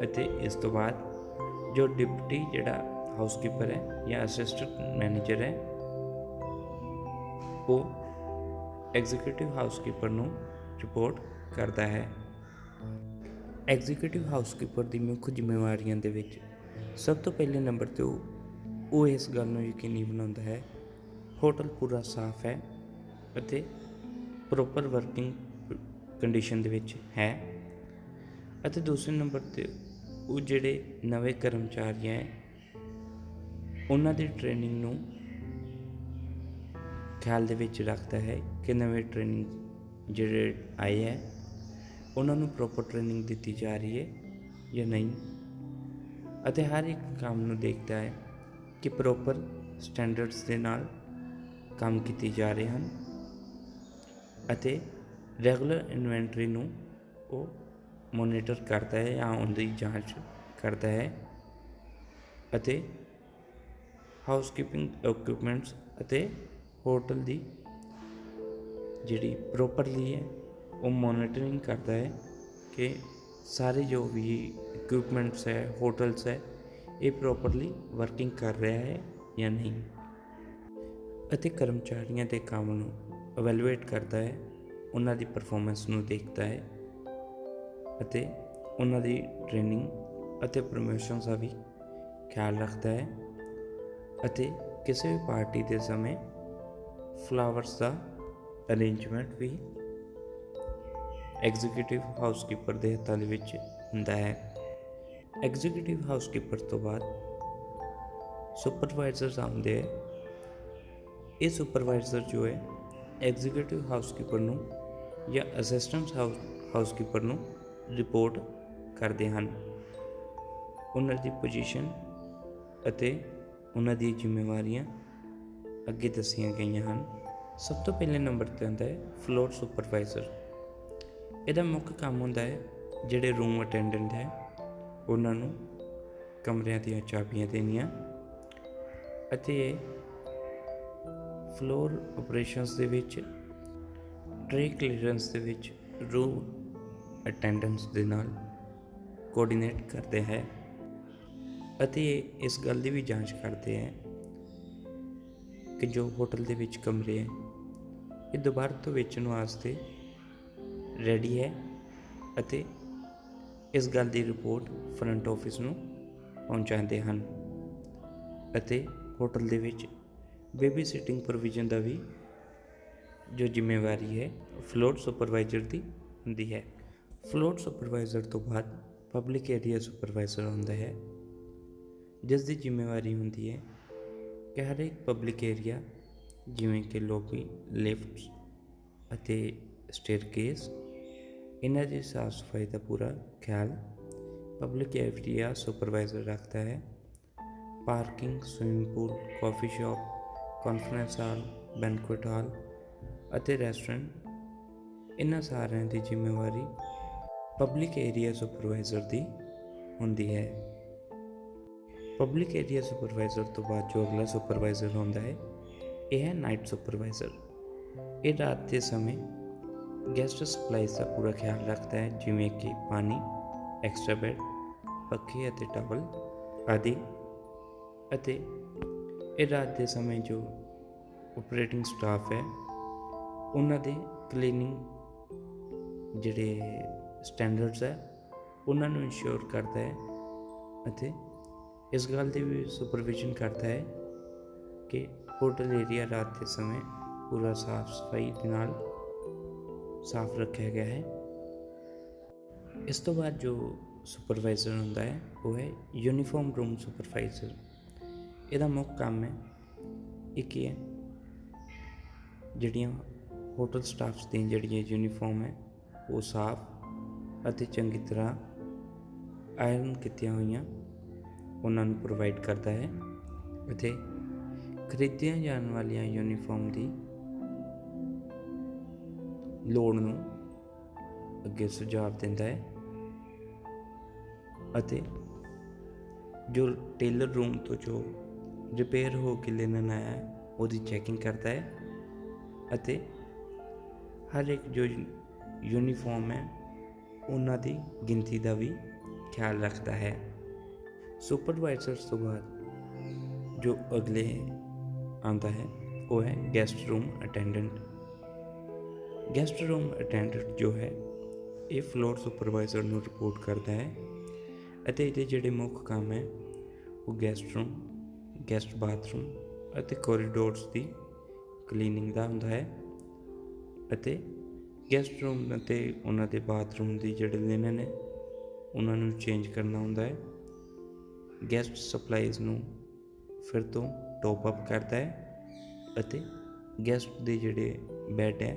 ਅਤੇ ਇਸ ਤੋਂ ਬਾਅਦ ਜੋ ਡਿਪਟੀ ਜਿਹੜਾ ਹਾਊਸਕੀਪਰ ਹੈ ਜਾਂ ਅਸਿਸਟੈਂਟ ਮੈਨੇਜਰ ਹੈ ਉਹ ਐਗਜ਼ੀਕਿਊਟਿਵ ਹਾਊਸਕੀਪਰ ਨੂੰ ਰਿਪੋਰਟ ਕਰਦਾ ਹੈ। ਐਗਜ਼ੀਕਿਊਟਿਵ ਹਾਊਸਕੀਪਰ ਦੀ ਮੁੱਖ ਜ਼ਿੰਮੇਵਾਰੀਆਂ ਦੇ ਵਿੱਚ ਸਭ ਤੋਂ ਪਹਿਲੇ ਨੰਬਰ 'ਤੇ ਉਹ ਇਸ ਗੱਲ ਨੂੰ ਯਕੀਨੀ ਬਣਾਉਂਦਾ ਹੈ ਹੋਟਲ ਪੂਰਾ ਸਾਫ਼ ਹੈ ਅਤੇ ਪ੍ਰੋਪਰ ਵਰਕਿੰਗ ਕੰਡੀਸ਼ਨ ਦੇ ਵਿੱਚ ਹੈ, ਅਤੇ ਦੂਸਰੇ ਨੰਬਰ 'ਤੇ ਉਹ ਜਿਹੜੇ ਨਵੇਂ ਕਰਮਚਾਰੀ ਹੈ ਉਹਨਾਂ ਦੀ ਟ੍ਰੇਨਿੰਗ ਨੂੰ ਖਿਆਲ ਦੇ ਵਿੱਚ ਰੱਖਦਾ ਹੈ ਕਿ ਨਵੇਂ ਟ੍ਰੇਨਿੰਗ ਜਿਹੜੇ ਆਏ ਹੈ ਉਹਨਾਂ ਨੂੰ ਪ੍ਰੋਪਰ ਟ੍ਰੇਨਿੰਗ ਦਿੱਤੀ ਜਾ ਰਹੀ ਹੈ ਜਾਂ ਨਹੀਂ, ਅਤੇ ਹਰ ਇੱਕ ਕੰਮ ਨੂੰ ਦੇਖਦਾ ਹੈ ਕਿ ਪ੍ਰੋਪਰ ਸਟੈਂਡਰਡਸ ਦੇ ਨਾਲ ਕੰਮ ਕੀਤੇ ਜਾ ਰਹੇ ਹਨ, ਅਤੇ ਰੈਗੂਲਰ ਇਨਵੈਂਟਰੀ ਨੂੰ ਉਹ ਮੋਨੀਟਰ ਕਰਦਾ ਹੈ ਜਾਂ ਉਹਦੀ ਜਾਂਚ ਕਰਦਾ ਹੈ, ਅਤੇ ਹਾਊਸਕੀਪਿੰਗ ਇਕਵਿਪਮੈਂਟਸ ਅਤੇ ਹੋਟਲ ਦੀ ਜਿਹੜੀ ਪ੍ਰੋਪਰਲੀ ਹੈ ਉਹ ਮੋਨੀਟਰਿੰਗ ਕਰਦਾ ਹੈ ਕਿ ਸਾਰੇ ਜੋ ਵੀ ਇਕਵਿਪਮੈਂਟਸ ਹੈ ਹੋਟਲਸ ਹੈ ਇਹ ਪ੍ਰੋਪਰਲੀ ਵਰਕਿੰਗ ਕਰ ਰਿਹਾ ਹੈ ਜਾਂ ਨਹੀਂ, ਅਤੇ ਕਰਮਚਾਰੀਆਂ ਦੇ ਕੰਮ ਨੂੰ ਇਵੈਲੂਏਟ ਕਰਦਾ ਹੈ, ਉਹਨਾਂ ਦੀ ਪਰਫਾਰਮੈਂਸ ਨੂੰ ਦੇਖਦਾ ਹੈ ਅਤੇ ਉਹਨਾਂ ਦੀ ਟ੍ਰੇਨਿੰਗ ਅਤੇ ਪ੍ਰਮੋਸ਼ਨਸ ਦਾ ਵੀ ਖਿਆਲ ਰੱਖਦਾ ਹੈ, ਅਤੇ ਕਿਸੇ ਵੀ ਪਾਰਟੀ ਦੇ ਸਮੇਂ ਫਲਾਵਰਸ ਦਾ ਅਰੇਂਜਮੈਂਟ ਵੀ ਐਗਜ਼ੀਕਿਊਟਿਵ ਹਾਊਸਕੀਪਰ ਦੇ ਹੱਥਾਂ ਦੇ ਵਿੱਚ ਹੁੰਦਾ ਹੈ। ਐਗਜ਼ੀਕਿਊਟਿਵ ਹਾਊਸਕੀਪਰ ਤੋਂ ਬਾਅਦ ਸੁਪਰਵਾਈਜ਼ਰਸ ਆਉਂਦੇ ਹੈ। ਇਹ ਸੁਪਰਵਾਈਜ਼ਰ ਜੋ ਹੈ ਐਗਜ਼ੀਕਿਊਟਿਵ ਹਾਊਸਕੀਪਰ ਨੂੰ ਜਾਂ ਅਸਿਸਟੈਂਟ ਹਾਊਸਕੀਪਰ ਨੂੰ ਰਿਪੋਰਟ ਕਰਦੇ ਹਨ। ਉਹਨਾਂ ਦੀ ਪੋਜੀਸ਼ਨ ਅਤੇ ਉਹਨਾਂ ਦੀਆਂ ਜ਼ਿੰਮੇਵਾਰੀਆਂ ਅੱਗੇ ਦੱਸੀਆਂ ਗਈਆਂ ਹਨ। ਸਭ ਤੋਂ ਪਹਿਲੇ ਨੰਬਰ 'ਤੇ ਆਉਂਦਾ ਹੈ ਫਲੋਰ ਸੁਪਰਵਾਈਜ਼ਰ। ਇਹਦਾ ਮੁੱਖ ਕੰਮ ਹੁੰਦਾ ਹੈ ਜਿਹੜੇ ਰੂਮ ਅਟੈਂਡੈਂਟ ਹੈ ਉਹਨਾਂ ਨੂੰ ਕਮਰਿਆਂ ਦੀਆਂ ਚਾਬੀਆਂ ਦੇਣੀਆਂ, ਅਤੇ ਇਹ ਫਲੋਰ ਆਪਰੇਸ਼ਨਸ ਦੇ ਵਿੱਚ ਟ੍ਰੇ ਕਲੀਅਰੈਂਸ ਦੇ ਵਿੱਚ ਰੂਮ ਅਟੈਂਡੈਂਟਸ ਦੇ ਨਾਲ ਕੋਆਰਡੀਨੇਟ ਕਰਦੇ ਹੈ, ਅਤੇ ਇਸ ਗੱਲ ਦੀ ਵੀ ਜਾਂਚ ਕਰਦੇ ਹੈ ਕਿ ਜੋ ਹੋਟਲ ਦੇ ਵਿੱਚ ਕਮਰੇ ਹੈ ਇਹ ਦੁਬਾਰਾ ਤੋਂ ਵੇਚਣ ਵਾਸਤੇ ਰੈਡੀ ਹੈ ਅਤੇ ਇਸ ਗੱਲ ਦੀ ਰਿਪੋਰਟ ਫਰੰਟ ਆਫਿਸ ਨੂੰ ਪਹੁੰਚਾਉਂਦੇ ਹਨ ਅਤੇ ਹੋਟਲ ਦੇ ਵਿੱਚ ਬੇਬੀ ਸਿਟਿੰਗ ਪ੍ਰੋਵੀਜ਼ਨ ਦਾ ਵੀ ਜੋ ਜ਼ਿੰਮੇਵਾਰੀ ਹੈ ਫਲੋਰ ਸੁਪਰਵਾਈਜ਼ਰ ਦੀ ਹੁੰਦੀ ਹੈ। ਫਲੋਰ ਸੁਪਰਵਾਈਜ਼ਰ ਤੋਂ ਬਾਅਦ ਪਬਲਿਕ ਏਰੀਆ ਸੁਪਰਵਾਈਜ਼ਰ ਹੁੰਦਾ ਹੈ, ਜਿਸ ਦੀ ਜ਼ਿੰਮੇਵਾਰੀ ਹੁੰਦੀ ਹੈ ਕਿ ਹਰ ਇੱਕ ਪਬਲਿਕ ਏਰੀਆ ਜਿਵੇਂ ਕਿ ਲੌਬੀ, ਲਿਫਟਸ ਅਤੇ ਸਟੇਅਰਕੇਸ, ਇਹਨਾਂ ਦੀ ਸਾਫ ਸਫਾਈ ਦਾ ਪੂਰਾ ਖਿਆਲ ਪਬਲਿਕ ਏਰੀਆ ਸੁਪਰਵਾਈਜ਼ਰ ਰੱਖਦਾ ਹੈ। ਪਾਰਕਿੰਗ, ਸਵਿਮਿੰਗ ਪੂਲ, ਕਾਫੀ ਸ਼ਾਪ, ਕਾਨਫਰੰਸ ਹਾਲ, ਬੈਂਕੁਏਟ ਹਾਲ ਅਤੇ ਰੈਸਟੋਰੈਂਟ, ਇਹਨਾਂ ਸਾਰਿਆਂ ਦੀ ਜ਼ਿੰਮੇਵਾਰੀ ਪਬਲਿਕ ਏਰੀਆ ਸੁਪਰਵਾਈਜ਼ਰ ਦੀ ਹੁੰਦੀ ਹੈ। ਪਬਲਿਕ ਏਰੀਆ ਸੁਪਰਵਾਈਜ਼ਰ ਤੋਂ ਬਾਅਦ ਜੋ ਅਗਲਾ ਸੁਪਰਵਾਈਜ਼ਰ ਹੁੰਦਾ ਹੈ ਇਹ ਹੈ ਨਾਈਟ ਸੁਪਰਵਾਈਜ਼ਰ। ਇਹ ਰਾਤ ਦੇ ਸਮੇਂ ਗੈਸਟ ਸਪਲਾਈਜ਼ ਦਾ ਪੂਰਾ ਖਿਆਲ ਰੱਖਦਾ ਹੈ, ਜਿਵੇਂ ਕਿ ਪਾਣੀ, ਐਕਸਟਰਾ ਬੈੱਡ, ਪੱਖੇ ਅਤੇ ਟਾਵਲ ਆਦਿ। ਅਤੇ ਇਹ ਰਾਤ ਦੇ ਸਮੇਂ ਜੋ ਓਪਰੇਟਿੰਗ ਸਟਾਫ ਹੈ ਉਹਨਾਂ ਦੇ ਕਲੀਨਿੰਗ ਜਿਹੜੇ ਸਟੈਂਡਰਡਸ ਹੈ ਉਹਨਾਂ ਨੂੰ ਇੰਸ਼ੋਰ ਕਰਦਾ ਹੈ ਅਤੇ ਇਸ ਗੱਲ ਦੀ ਵੀ ਸੁਪਰਵਿਜ਼ਨ ਕਰਦਾ ਹੈ ਕਿ ਹੋਟਲ ਏਰੀਆ ਰਾਤ ਦੇ ਸਮੇਂ ਪੂਰਾ ਸਾਫ ਸਫਾਈ ਦੇ ਨਾਲ ਸਾਫ ਰੱਖਿਆ ਗਿਆ ਹੈ। ਇਸ ਤੋਂ ਬਾਅਦ ਜੋ ਸੁਪਰਵਾਈਜ਼ਰ ਹੁੰਦਾ ਹੈ ਉਹ ਹੈ ਯੂਨੀਫਾਰਮ ਰੂਮ ਸੁਪਰਵਾਈਜ਼ਰ। ਇਹਦਾ ਮੁੱਖ ਕੰਮ ਹੈ ਇੱਕ ਹੀ ਹੈ, ਜਿਹੜੀਆਂ ਹੋਟਲ ਸਟਾਫਸ ਦੀਆਂ ਜਿਹੜੀਆਂ ਯੂਨੀਫਾਰਮ ਹੈ ਉਹ ਸਾਫ ਅਤੇ ਚੰਗੀ ਤਰ੍ਹਾਂ ਆਇਰਨ ਕੀਤੀਆਂ ਹੋਈਆਂ ਉਹਨਾਂ ਨੂੰ ਪ੍ਰੋਵਾਈਡ ਕਰਦਾ ਹੈ ਅਤੇ ਖਰੀਦੀਆਂ ਜਾਣ ਵਾਲੀਆਂ ਯੂਨੀਫਾਰਮ ਦੀ ਲੋੜ ਨੂੰ ਅੱਗੇ ਸੁਝਾਅ ਦਿੰਦਾ ਹੈ ਅਤੇ ਜੋ ਟੇਲਰ ਰੂਮ ਤੋਂ ਜੋ ਰਿਪੇਅਰ ਹੋ ਕੇ ਲਿਨਨ ਆਇਆ ਹੈ ਉਹਦੀ ਚੈਕਿੰਗ ਕਰਦਾ ਹੈ ਅਤੇ ਹਰ ਇੱਕ ਜੋ ਯੂਨੀਫਾਰਮ ਹੈ ਉਹਨਾਂ ਦੀ ਗਿਣਤੀ ਦਾ ਵੀ ਖਿਆਲ ਰੱਖਦਾ ਹੈ। ਸੁਪਰਵਾਈਜ਼ਰਸ ਤੋਂ ਬਾਅਦ ਜੋ ਅਗਲੇ ਆਉਂਦਾ ਹੈ ਉਹ ਹੈ guest room attendant. Guest room attendant ਜੋ ਹੈ ਇਹ ਫਲੋਰ ਸੁਪਰਵਾਈਜ਼ਰ ਨੂੰ ਰਿਪੋਰਟ ਕਰਦਾ ਹੈ ਅਤੇ ਇਹਦੇ ਜਿਹੜੇ ਮੁੱਖ ਕੰਮ ਹੈ ਉਹ ਗੈਸਟ ਰੂਮ, ਗੈਸਟ ਬਾਥਰੂਮ ਅਤੇ ਕੋਰੀਡੋਰਸ ਦੀ ਕਲੀਨਿੰਗ ਦਾ ਹੁੰਦਾ ਹੈ ਅਤੇ ਗੈਸਟ ਰੂਮ ਅਤੇ ਉਹਨਾਂ ਦੇ ਬਾਥਰੂਮ ਦੀ ਜਿਹੜੇ ਲਿਨਨ ਹੈ ਉਹਨਾਂ ਨੂੰ ਚੇਂਜ ਕਰਨਾ ਹੁੰਦਾ ਹੈ। ਗੈਸਟ ਸਪਲਾਈਜ਼ ਨੂੰ ਫਿਰ ਤੋਂ ਟੋਪ ਅਪ ਕਰਦਾ ਹੈ ਅਤੇ ਗੈਸਟ ਦੇ ਜਿਹੜੇ ਬੈੱਡ ਹੈ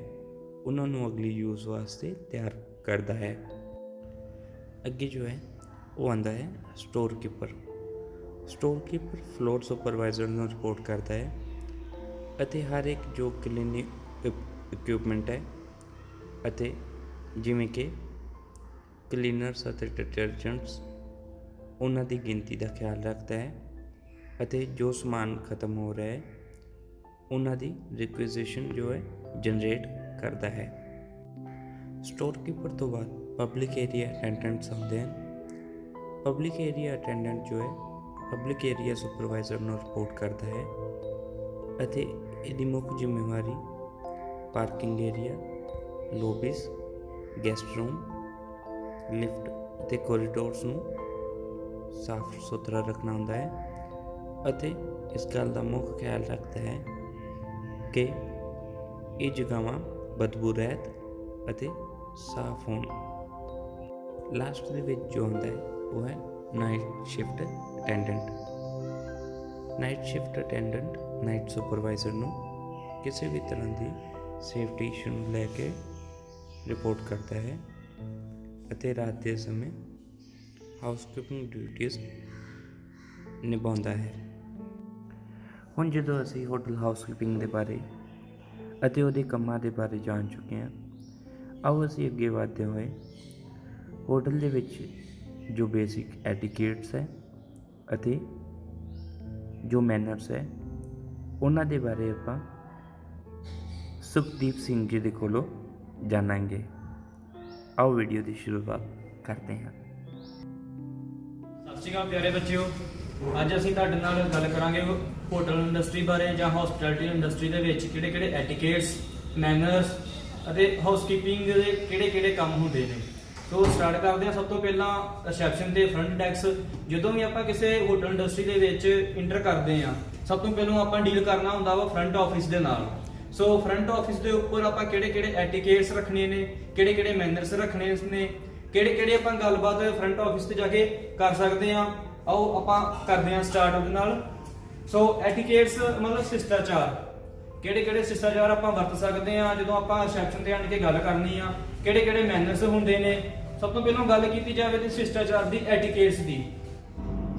ਉਹਨਾਂ ਨੂੰ ਅਗਲੀ ਯੂਜ਼ ਵਾਸਤੇ ਤਿਆਰ ਕਰਦਾ ਹੈ। ਅੱਗੇ ਜੋ ਹੈ ਉਹ ਆਉਂਦਾ ਹੈ storekeeper. Storekeeper floor supervisor ਨੂੰ ਰਿਪੋਰਟ ਕਰਦਾ ਹੈ ਅਤੇ ਹਰ ਇੱਕ ਜੋ ਕਲੀਨਿੰਗ ਇਕਵਿਪਮੈਂਟ ਹੈ ਅਤੇ ਜਿਵੇਂ ਕਿ ਕਲੀਨਰਸ ਅਤੇ ਡਿਟਰਜੈਂਟਸ ਉਹਨਾਂ ਦੀ ਗਿਣਤੀ ਦਾ ਖਿਆਲ ਰੱਖਦਾ ਹੈ ਅਤੇ ਜੋ ਸਮਾਨ ਖਤਮ ਹੋ ਰਿਹਾ ਹੈ ਉਹਨਾਂ ਦੀ ਰਿਕੁਇਜ਼ੀਸ਼ਨ ਜੋ ਹੈ ਜਨਰੇਟ ਕਰਦਾ ਹੈ। ਸਟੋਰ ਕੀਪਰ ਤੋਂ ਬਾਅਦ ਪਬਲਿਕ ਏਰੀਆ ਅਟੈਂਡੈਂਟਸ ਆਉਂਦੇ ਹਨ। ਪਬਲਿਕ ਏਰੀਆ ਅਟੈਂਡੈਂਟ ਜੋ ਹੈ ਪਬਲਿਕ ਏਰੀਆ ਸੁਪਰਵਾਈਜ਼ਰ ਨੂੰ ਰਿਪੋਰਟ ਕਰਦਾ ਹੈ ਅਤੇ ਇਹਦੀ ਮੁੱਖ ਜ਼ਿੰਮੇਵਾਰੀ parking area, lobbies, guest room, lift ਅਤੇ ਕੋਰੀਡੋਰਸ ਨੂੰ ਸਾਫ ਸੁਥਰਾ ਰੱਖਣਾ ਹੁੰਦਾ ਹੈ ਅਤੇ ਇਸ ਗੱਲ ਦਾ ਮੁੱਖ ਖਿਆਲ ਰੱਖਦਾ ਹੈ ਕਿ ਇਹ ਜਗ੍ਹਾਵਾਂ ਬਦਬੂ ਰਹਿਤ ਅਤੇ ਸਾਫ ਹੋਣ। ਲਾਸਟ ਦੇ ਵਿੱਚ ਜੋ ਹੁੰਦਾ ਹੈ ਉਹ ਹੈ night shift attendant. Night shift attendant night supervisor ਨੂੰ ਕਿਸੇ ਵੀ ਤਰ੍ਹਾਂ ਦੀ ਸੇਫਟੀ ਇਸ਼ੂ ਨੂੰ ਲੈ ਕੇ ਰਿਪੋਰਟ ਕਰਦਾ ਹੈ ਅਤੇ ਰਾਤ ਦੇ ਸਮੇਂ ਹਾਊਸਕੀਪਿੰਗ ਡਿਊਟੀਜ਼ ਨਿਭਾਉਂਦਾ ਹੈ। ਹੁਣ ਜਦੋਂ ਅਸੀਂ ਹੋਟਲ ਹਾਊਸਕੀਪਿੰਗ ਦੇ ਬਾਰੇ ਅਤੇ ਉਹਦੇ ਕੰਮਾਂ ਦੇ ਬਾਰੇ ਜਾਣ ਚੁੱਕੇ ਹਾਂ, ਆਓ ਅਸੀਂ ਅੱਗੇ ਵਧਦੇ ਹੋਏ ਹੋਟਲ ਦੇ ਵਿੱਚ ਜੋ ਬੇਸਿਕ ਐਟੀਕੇਟਸ ਹੈ ਅਤੇ ਜੋ ਮੈਨਰਸ ਹੈ ਉਹਨਾਂ ਦੇ ਬਾਰੇ ਆਪਾਂ ਸੁਖਦੀਪ ਸਿੰਘ ਜੀ ਦੇ ਕੋਲੋਂ ਜਾਣਾਂਗੇ। ਆਓ ਵੀਡੀਓ ਦੀ ਸ਼ੁਰੂਆਤ ਕਰਦੇ ਹਾਂ। ਸਤਿ ਸ਼੍ਰੀ ਅਕਾਲ ਪਿਆਰੇ ਬੱਚਿਓ, ਅੱਜ ਅਸੀਂ ਤੁਹਾਡੇ ਨਾਲ ਗੱਲ ਕਰਾਂਗੇ ਹੋਟਲ ਇੰਡਸਟਰੀ ਬਾਰੇ ਜਾਂ ਹੌਸਪਿਟੈਲਿਟੀ ਇੰਡਸਟਰੀ ਦੇ ਵਿੱਚ ਕਿਹੜੇ-ਕਿਹੜੇ ਐਟੀਕੇਟਸ ਮੈਨਰਸ ਅਤੇ ਹਾਊਸਕੀਪਿੰਗ ਦੇ ਕਿਹੜੇ ਕੰਮ ਹੁੰਦੇ ਨੇ। ਸੋ ਸਟਾਰਟ ਕਰਦੇ ਹਾਂ। ਸਭ ਤੋਂ ਪਹਿਲਾਂ ਰਿਸੈਪਸ਼ਨ ਤੇ ਫਰੰਟ ਡੈਸਕ। ਜਦੋਂ ਵੀ ਆਪਾਂ ਕਿਸੇ ਹੋਟਲ ਇੰਡਸਟਰੀ ਦੇ ਵਿੱਚ ਇੰਟਰ ਕਰਦੇ ਹਾਂ, ਸਭ ਤੋਂ ਪਹਿਲਾਂ ਆਪਾਂ ਡੀਲ ਕਰਨਾ ਹੁੰਦਾ ਵਾ ਫਰੰਟ ਆਫਿਸ ਦੇ ਨਾਲ। ਸੋ ਫਰੰਟ ਆਫਿਸ ਦੇ ਉੱਪਰ ਆਪਾਂ ਕਿਹੜੇ ਐਟੀਕੇਟਸ ਰੱਖਣੇ ਨੇ, ਕਿਹੜੇ ਮੈਨਰਸ ਰੱਖਣੇ ਨੇ, ਕਿਹੜੇ ਆਪਾਂ ਗੱਲਬਾਤ ਫਰੰਟ ਆਫਿਸ ਤੇ ਜਾ ਕੇ ਕਰ ਸਕਦੇ ਹਾਂ। ਆਓ ਆਪਾਂ ਕਰਦੇ ਹਾਂ ਸਟਾਰਟ ਉਹਦੇ ਨਾਲ। ਸੋ ਐਟੀਕੇਟਸ ਮਤਲਬ ਸ਼ਿਸ਼ਟਾਚਾਰ, ਕਿਹੜੇ ਸ਼ਿਸ਼ਟਾਚਾਰ ਆਪਾਂ ਵਰਤ ਸਕਦੇ ਹਾਂ ਜਦੋਂ ਆਪਾਂ ਰਿਸੈਪਸ਼ਨ ਤੇ ਆਣ ਕੇ ਗੱਲ ਕਰਨੀ ਆ, ਕਿਹੜੇ ਮੈਨਰਸ ਹੁੰਦੇ ਨੇ। ਸਭ ਤੋਂ ਪਹਿਲਾਂ ਗੱਲ ਕੀਤੀ ਜਾਵੇ ਤੇ ਸ਼ਿਸ਼ਟਾਚਾਰ ਦੀ, ਐਟੀਕੇਟਸ ਦੀ।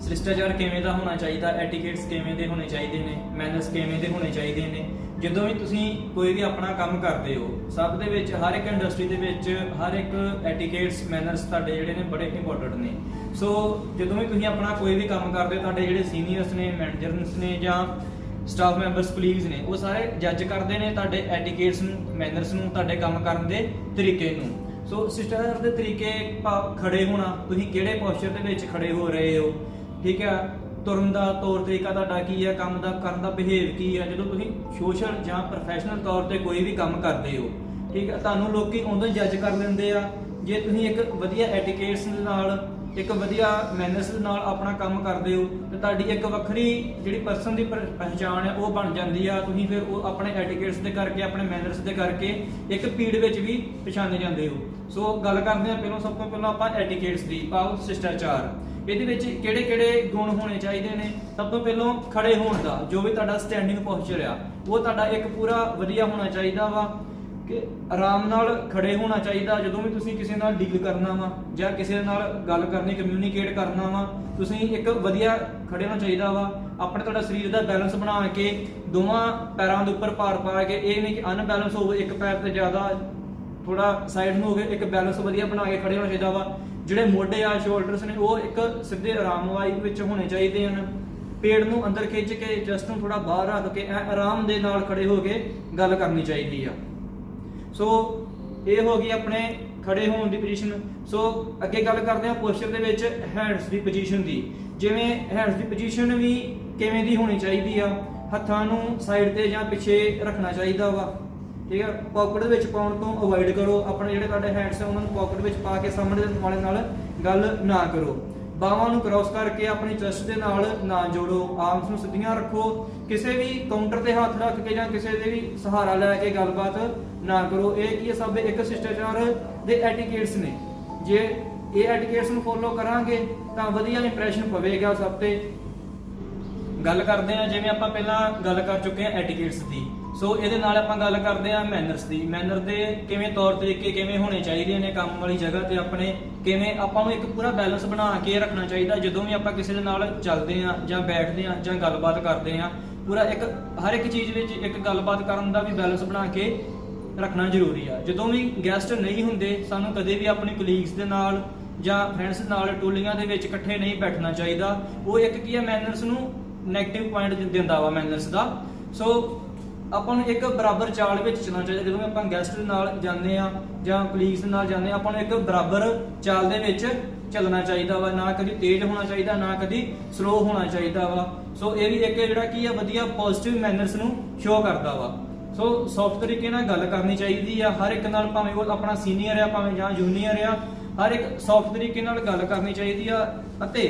ਸ਼ਿਸ਼ਟਾਚਾਰ ਕਿਵੇਂ ਦਾ ਹੋਣਾ ਚਾਹੀਦਾ, ਐਟੀਕੇਟਸ ਕਿਵੇਂ ਦੇ ਹੋਣੇ ਚਾਹੀਦੇ ਨੇ, ਮੈਨਰਸ ਕਿਵੇਂ ਦੇ ਹੋਣੇ ਚਾਹੀਦੇ ਨੇ। ਜਦੋਂ ਵੀ ਤੁਸੀਂ ਕੋਈ ਵੀ ਆਪਣਾ ਕੰਮ ਕਰਦੇ ਹੋ, ਸਭ ਦੇ ਵਿੱਚ ਹਰ ਇੱਕ ਇੰਡਸਟਰੀ ਦੇ ਵਿੱਚ ਹਰ ਇੱਕ ਐਟੀਕੇਟਸ ਮੈਨਰਸ ਤੁਹਾਡੇ ਜਿਹੜੇ ਨੇ ਬੜੇ ਇੰਪੋਰਟੈਂਟ ਨੇ। ਸੋ ਜਦੋਂ ਵੀ ਤੁਸੀਂ ਆਪਣਾ ਕੋਈ ਵੀ ਕੰਮ ਕਰਦੇ ਹੋ, ਤੁਹਾਡੇ ਜਿਹੜੇ ਸੀਨੀਅਰਸ ਨੇ, ਮੈਨੇਜਰਸ ਨੇ ਜਾਂ ਸਟਾਫ ਮੈਂਬਰਸ, ਕਲੀਗਸ ਨੇ, ਉਹ ਸਾਰੇ ਜੱਜ ਕਰਦੇ ਨੇ ਤੁਹਾਡੇ ਐਟੀਕੇਟਸ ਨੂੰ, ਮੈਨਰਸ ਨੂੰ, ਤੁਹਾਡੇ ਕੰਮ ਕਰਨ ਦੇ ਤਰੀਕੇ ਨੂੰ। ਸੋ ਸ਼ਿਸ਼ਟਾਚਾਰ ਦੇ ਤਰੀਕੇ, ਖੜੇ ਹੋਣਾ, ਤੁਸੀਂ ਕਿਹੜੇ ਪੋਸਚਰ ਦੇ ਵਿੱਚ ਖੜੇ ਹੋ ਰਹੇ ਹੋ, ਠੀਕ ਆ, ਤੁਰਨ ਦਾ ਤੌਰ ਤਰੀਕਾ ਤੁਹਾਡਾ ਕੀ ਹੈ, ਕੰਮ ਦਾ ਕਰਨ ਦਾ ਬਿਹੇਵ ਕੀ ਹੈ। ਜਦੋਂ ਤੁਸੀਂ ਸੋਸ਼ਲ ਜਾਂ ਪ੍ਰੋਫੈਸ਼ਨਲ ਤੌਰ ਤੇ ਕੋਈ ਵੀ ਕੰਮ ਕਰਦੇ ਹੋ, ਠੀਕ ਹੈ, ਤੁਹਾਨੂੰ ਲੋਕੀ ਉਦੋਂ ਜੱਜ ਕਰ ਲੈਂਦੇ ਆ ਜੇ ਤੁਸੀਂ ਇੱਕ ਵਧੀਆ ਐਟੀਕੇਟਸ ਦੇ ਨਾਲ, ਇੱਕ ਵਧੀਆ ਮੈਨਰਸ ਦੇ ਨਾਲ ਆਪਣਾ ਕੰਮ ਕਰਦੇ ਹੋ, ਤੇ ਤੁਹਾਡੀ ਇੱਕ ਵੱਖਰੀ ਜਿਹੜੀ ਪਰਸਨ ਦੀ ਪਹਿਚਾਣ ਹੈ ਉਹ ਬਣ ਜਾਂਦੀ ਆ। ਤੁਸੀਂ ਫਿਰ ਉਹ ਆਪਣੇ ਐਟੀਕੇਟਸ ਦੇ ਕਰਕੇ, ਆਪਣੇ ਮੈਨਰਸ ਦੇ ਕਰਕੇ ਇੱਕ ਭੀੜ ਵਿੱਚ ਵੀ ਪਛਾਣੇ ਜਾਂਦੇ ਹੋ। ਸੋ ਗੱਲ ਕਰਦੇ ਹਾਂ ਪਹਿਲਾਂ, ਸਭ ਤੋਂ ਪਹਿਲਾਂ ਆਪਾਂ ਐਟੀਕੇਟਸ ਦੀ, ਭਾਵ ਸ਼ਿਸ਼ਟਾਚਾਰ। ਇਹਦੇ ਵਿੱਚ ਕਿਹੜੇ ਗੁਣ ਹੋਣੇ ਚਾਹੀਦੇ ਨੇ। ਸਭ ਤੋਂ ਪਹਿਲਾਂ ਖੜੇ ਹੋਣ ਦਾ, ਜੋ ਵੀ ਤੁਹਾਡਾ ਸਟੈਂਡਿੰਗ ਪੋਸਚਰ ਆ, ਉਹ ਤੁਹਾਡਾ ਇੱਕ ਪੂਰਾ ਵਧੀਆ ਹੋਣਾ ਚਾਹੀਦਾ ਵਾ ਕਿ ਆਰਾਮ ਨਾਲ ਖੜੇ ਹੋਣਾ ਚਾਹੀਦਾ। ਜਦੋਂ ਵੀ ਤੁਸੀਂ ਕਿਸੇ ਨਾਲ ਡੀਲ ਕਰਨਾ ਵਾ ਜਾਂ ਕਿਸੇ ਨਾਲ ਗੱਲ ਕਰਨੀ, ਕਮਿਊਨੀਕੇਟ ਕਰਨਾ ਵਾ, ਤੁਸੀਂ ਇੱਕ ਵਧੀਆ ਖੜੇ ਹੋਣਾ ਚਾਹੀਦਾ ਵਾ। ਆਪਣੇ ਤੁਹਾਡਾ ਸਰੀਰ ਦਾ ਬੈਲੈਂਸ ਬਣਾ ਕੇ, ਦੋਵਾਂ ਪੈਰਾਂ ਦੇ ਉੱਪਰ ਭਾਰ ਪਾ ਕੇ, ਇਹ ਨਹੀਂ ਕਿ ਅਨਬੈਲੈਂਸ ਹੋਵੇ, ਇੱਕ ਪੈਰ ਤੇ ਜ਼ਿਆਦਾ ਥੋੜਾ ਸਾਈਡ ਨੂੰ ਹੋਵੇ, ਇੱਕ ਬੈਲੈਂਸ ਵਧੀਆ ਬਣਾ ਕੇ ਖੜੇ ਹੋਣਾ ਚਾਹੀਦਾ ਵਾ। ਜਿਹੜੇ ਮੋਢੇ ਆ, ਸ਼ੋਲਡਰਸ ਨੇ, ਉਹ ਇੱਕ ਸਿੱਧੇ ਆਰਾਮ ਵਾਈ ਵਿੱਚ ਹੋਣੇ ਚਾਹੀਦੇ ਹਨ। ਪੇਟ ਨੂੰ ਅੰਦਰ ਖਿੱਚ ਕੇ, ਚੈਸਟ ਨੂੰ ਥੋੜਾ ਬਾਹਰ ਰੱਖ ਕੇ ਆਰਾਮ ਦੇ ਨਾਲ ਖੜੇ ਹੋ ਕੇ ਗੱਲ ਕਰਨੀ ਚਾਹੀਦੀ ਆ। ਸੋ ਇਹ ਹੋ ਗਈ ਆਪਣੇ ਖੜੇ ਹੋਣ ਦੀ ਪੋਜੀਸ਼ਨ। ਸੋ ਅੱਗੇ ਗੱਲ ਕਰਦੇ ਹਾਂ ਪੋਸਚਰ ਦੇ ਵਿੱਚ ਹੈਂਡਸ ਦੀ ਪੋਜੀਸ਼ਨ ਦੀ। ਜਿਵੇਂ ਹੈਂਡਸ ਦੀ ਪੋਜੀਸ਼ਨ ਵੀ ਕਿਵੇਂ ਦੀ ਹੋਣੀ ਚਾਹੀਦੀ ਆ, ਹੱਥਾਂ ਨੂੰ ਸਾਈਡ ਤੇ ਜਾਂ ਪਿੱਛੇ ਰੱਖਣਾ ਚਾਹੀਦਾ ਵਾ, ਠੀਕ ਹੈ। ਪਾਕਟ ਦੇ ਵਿੱਚ ਪਾਉਣ ਤੋਂ ਅਵੋਇਡ ਕਰੋ। ਆਪਣੇ ਜਿਹੜੇ ਤੁਹਾਡੇ ਹੈਂਡਸ ਆ ਉਹਨਾਂ ਨੂੰ ਪਾਕਟ ਵਿੱਚ ਪਾ ਕੇ ਸਾਹਮਣੇ ਦੇ ਵਾਲੇ ਨਾਲ ਗੱਲ ਨਾ ਕਰੋ। ਬਾਹਾਂ ਨੂੰ ਕ੍ਰਾਸ ਕਰਕੇ ਆਪਣੀ ਚੈਸਟ ਦੇ ਨਾਲ ਨਾ ਜੋੜੋ। ਆਰਮਸ ਨੂੰ ਸਿੱਧੀਆਂ ਰੱਖੋ। ਕਿਸੇ ਵੀ ਕਾਊਂਟਰ ਤੇ ਹੱਥ ਰੱਖ ਕੇ ਜਾਂ ਕਿਸੇ ਦੇ ਵੀ ਸਹਾਰਾ ਲੈ ਕੇ ਗੱਲਬਾਤ ਨਾ ਕਰੋ। ਇਹ ਸਭ ਇੱਕ ਸ਼ਿਸ਼ਟਾਚਾਰ ਦੇ ਐਟੀਕੇਟਸ ਨੇ। ਜੇ ਇਹ ਐਟੀਕੇਟਸ ਨੂੰ ਫੋਲੋ ਕਰਾਂਗੇ ਤਾਂ ਵਧੀਆ ਇੰਪ੍ਰੈਸ਼ਨ ਪਵੇਗਾ ਸਭ ਤੇ। ਗੱਲ ਕਰਦੇ ਹਾਂ, ਜਿਵੇਂ ਆਪਾਂ ਪਹਿਲਾਂ ਗੱਲ ਕਰ ਚੁੱਕੇ ਹਾਂ ਐਟੀਕੇਟਸ ਦੀ। ਸੋ ਇਹਦੇ ਨਾਲ ਆਪਾਂ ਗੱਲ ਕਰਦੇ ਹਾਂ ਮੈਨਰਸ ਦੀ। ਮੈਨਰ ਦੇ ਕਿਵੇਂ ਤੌਰ ਤਰੀਕੇ ਕਿਵੇਂ ਹੋਣੇ ਚਾਹੀਦੇ ਨੇ ਕੰਮ ਵਾਲੀ ਜਗ੍ਹਾ ਤੇ ਆਪਣੇ, ਕਿਵੇਂ ਆਪਾਂ ਨੂੰ ਇੱਕ ਪੂਰਾ ਬੈਲੈਂਸ ਬਣਾ ਕੇ ਰੱਖਣਾ ਚਾਹੀਦਾ। ਜਦੋਂ ਵੀ ਆਪਾਂ ਕਿਸੇ ਦੇ ਨਾਲ ਚੱਲਦੇ ਹਾਂ ਜਾਂ ਬੈਠਦੇ ਹਾਂ ਜਾਂ ਗੱਲਬਾਤ ਕਰਦੇ ਹਾਂ, ਪੂਰਾ ਇੱਕ ਹਰ ਇੱਕ ਚੀਜ਼ ਵਿੱਚ ਇੱਕ ਗੱਲਬਾਤ ਕਰਨ ਦਾ ਵੀ ਬੈਲੈਂਸ ਬਣਾ ਕੇ ਰੱਖਣਾ ਜ਼ਰੂਰੀ ਆ। ਜਦੋਂ ਵੀ ਗੈਸਟ ਨਹੀਂ ਹੁੰਦੇ, ਸਾਨੂੰ ਕਦੇ ਵੀ ਆਪਣੇ ਕਲੀਗਸ ਦੇ ਨਾਲ ਜਾਂ ਫਰੈਂਡਸ ਨਾਲ ਟੋਲੀਆਂ ਦੇ ਵਿੱਚ ਇਕੱਠੇ ਨਹੀਂ ਬੈਠਣਾ ਚਾਹੀਦਾ। ਉਹ ਇੱਕ ਕੀ ਹੈ, ਮੈਨਰਸ ਨੂੰ ਨੈਗੇਟਿਵ ਪੁਆਇੰਟ ਦਿੰਦਾ ਵਾ ਮੈਨਰਸ ਦਾ। ਸੋ ਆਪਾਂ ਨੂੰ ਇੱਕ ਬਰਾਬਰ ਚਾਲ ਵਿੱਚ ਚੱਲਣਾ ਚਾਹੀਦਾ। ਜਦੋਂ ਆਪਾਂ ਗੈਸਟ ਦੇ ਨਾਲ ਜਾਂਦੇ ਆ ਜਾਂ ਕਲੀਗਸ ਦੇ ਨਾਲ ਜਾਂਦੇ ਆ, ਆਪਾਂ ਨੂੰ ਇੱਕ ਬਰਾਬਰ ਚਾਲ ਦੇ ਵਿੱਚ ਚੱਲਣਾ ਚਾਹੀਦਾ ਵਾ। ਨਾ ਕਦੀ ਤੇਜ਼ ਹੋਣਾ ਚਾਹੀਦਾ, ਨਾ ਕਦੀ ਸਲੋ ਹੋਣਾ ਚਾਹੀਦਾ ਵਾ। ਸੋ ਇਹ ਵੀ ਇੱਕ ਜਿਹੜਾ ਕੀ ਆ, ਵਧੀਆ ਪੋਜ਼ਿਟਿਵ ਮੈਨਰਸ ਨੂੰ ਸ਼ੋ ਕਰਦਾ ਵਾ। ਸੋ ਸੌਫਟ ਤਰੀਕੇ ਨਾਲ ਗੱਲ ਕਰਨੀ ਚਾਹੀਦੀ ਆ ਹਰ ਇੱਕ ਨਾਲ, ਭਾਵੇਂ ਉਹ ਆਪਣਾ ਸੀਨੀਅਰ ਆ ਭਾਵੇਂ ਜਾਂ ਜੂਨੀਅਰ ਆ, ਹਰ ਇੱਕ ਸੌਫਟ ਤਰੀਕੇ ਨਾਲ ਗੱਲ ਕਰਨੀ ਚਾਹੀਦੀ ਆ। ਅਤੇ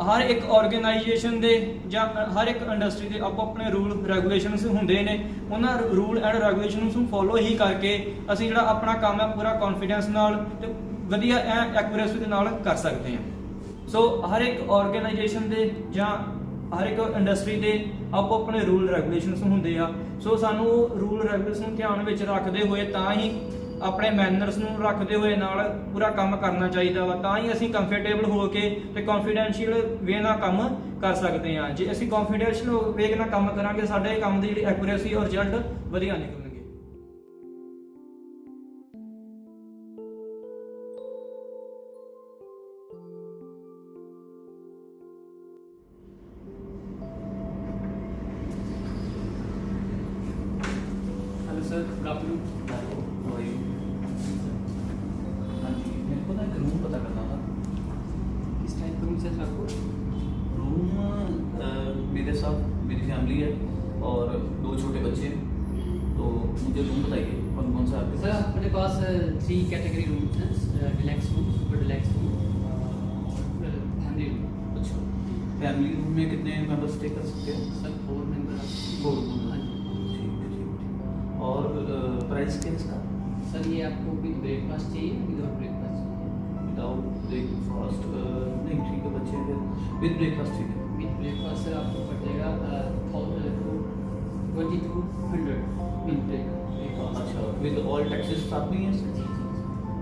ਹਰ ਇੱਕ ਆਰਗੇਨਾਈਜੇਸ਼ਨ ਦੇ ਜਾਂ ਹਰ ਇੱਕ ਇੰਡਸਟਰੀ ਦੇ ਆਪੋ ਆਪਣੇ ਰੂਲ ਰੈਗੂਲੇਸ਼ਨਸ ਹੁੰਦੇ ਨੇ। ਉਹਨਾਂ ਰੂਲ ਐਂਡ ਰੈਗੂਲੇਸ਼ਨਸ ਨੂੰ ਫੋਲੋ ਹੀ ਕਰਕੇ ਅਸੀਂ ਜਿਹੜਾ ਆਪਣਾ ਕੰਮ ਹੈ ਪੂਰਾ ਕੌਨਫੀਡੈਂਸ ਨਾਲ ਤੇ ਵਧੀਆ ਐਕੂਰੇਸੀ ਦੇ ਨਾਲ ਕਰ ਸਕਦੇ ਹਾਂ। ਸੋ ਹਰ ਇੱਕ ਆਰਗੇਨਾਈਜੇਸ਼ਨ ਦੇ ਜਾਂ ਹਰ ਇੱਕ ਇੰਡਸਟਰੀ ਦੇ ਆਪੋ ਆਪਣੇ ਰੂਲ ਰੈਗੂਲੇਸ਼ਨਸ ਹੁੰਦੇ ਆ। ਸੋ ਸਾਨੂੰ ਰੂਲ ਰੈਗੂਲੇਸ਼ਨ ਨੂੰ ਧਿਆਨ ਵਿੱਚ ਰੱਖਦੇ ਹੋਏ ਤਾਂ ਹੀ ਆਪਣੇ ਮੈਨਰਸ ਨੂੰ ਰੱਖਦੇ ਹੋਏ ਨਾਲ ਪੂਰਾ ਕੰਮ ਕਰਨਾ ਚਾਹੀਦਾ ਵਾ। ਤਾਂ ਹੀ ਅਸੀਂ ਕੰਫਰਟੇਬਲ ਹੋ ਕੇ ਤੇ ਕੌਨਫੀਡੈਂਸ਼ੀਅਲ ਵੇ ਨਾਲ ਕੰਮ ਕਰ ਸਕਦੇ ਹਾਂ। ਜੇ ਅਸੀਂ ਕੌਨਫੀਡੈਂਸ਼ੀਅਲ ਵੇ ਨਾਲ ਕੰਮ ਕਰਾਂਗੇ, ਸਾਡੇ ਕੰਮ ਦੀ ਜਿਹੜੀ ਐਕੂਰੇਸੀ ਔਰ ਰਿਜ਼ਲਟ ਵਧੀਆ ਨਿਕਲਣਗੇ। Hello sir, good afternoon. How are you? हाँ जी, मेरे को ना एक रूम पता करना था। किस टाइप का रूम चाहिए आपको? रूम मेरे साथ मेरी फैमिली है और 2 छोटे बच्चे हैं, तो मुझे रूम बताइए। है आपके सर पास? अपने पास 3 कैटेगरी रूम्स हैं, Deluxe room, super Deluxe room, family room. अच्छा, फैमिली रूम में कितने मेंबर स्टे कर सकते हैं? Sir 4 member. 4 हाँ जी। ठीक है, ठीक है। और प्राइस क्या है इसका? सर ये आपको विद ब्रेकफास्ट चाहिए, विदाउट ब्रेकफास्ट चाहिए? विदाउट ब्रेकफास्ट नहीं, ठीक है, बच्चे फिर विद ब्रेकफास्ट ठीक है। विद ब्रेकफास्ट सर आपको पड़ जाएगा 2200 विद ब्रेकफास्ट। अच्छा, विद ऑल टैक्सेस साथ में ही है जी इसके? जी।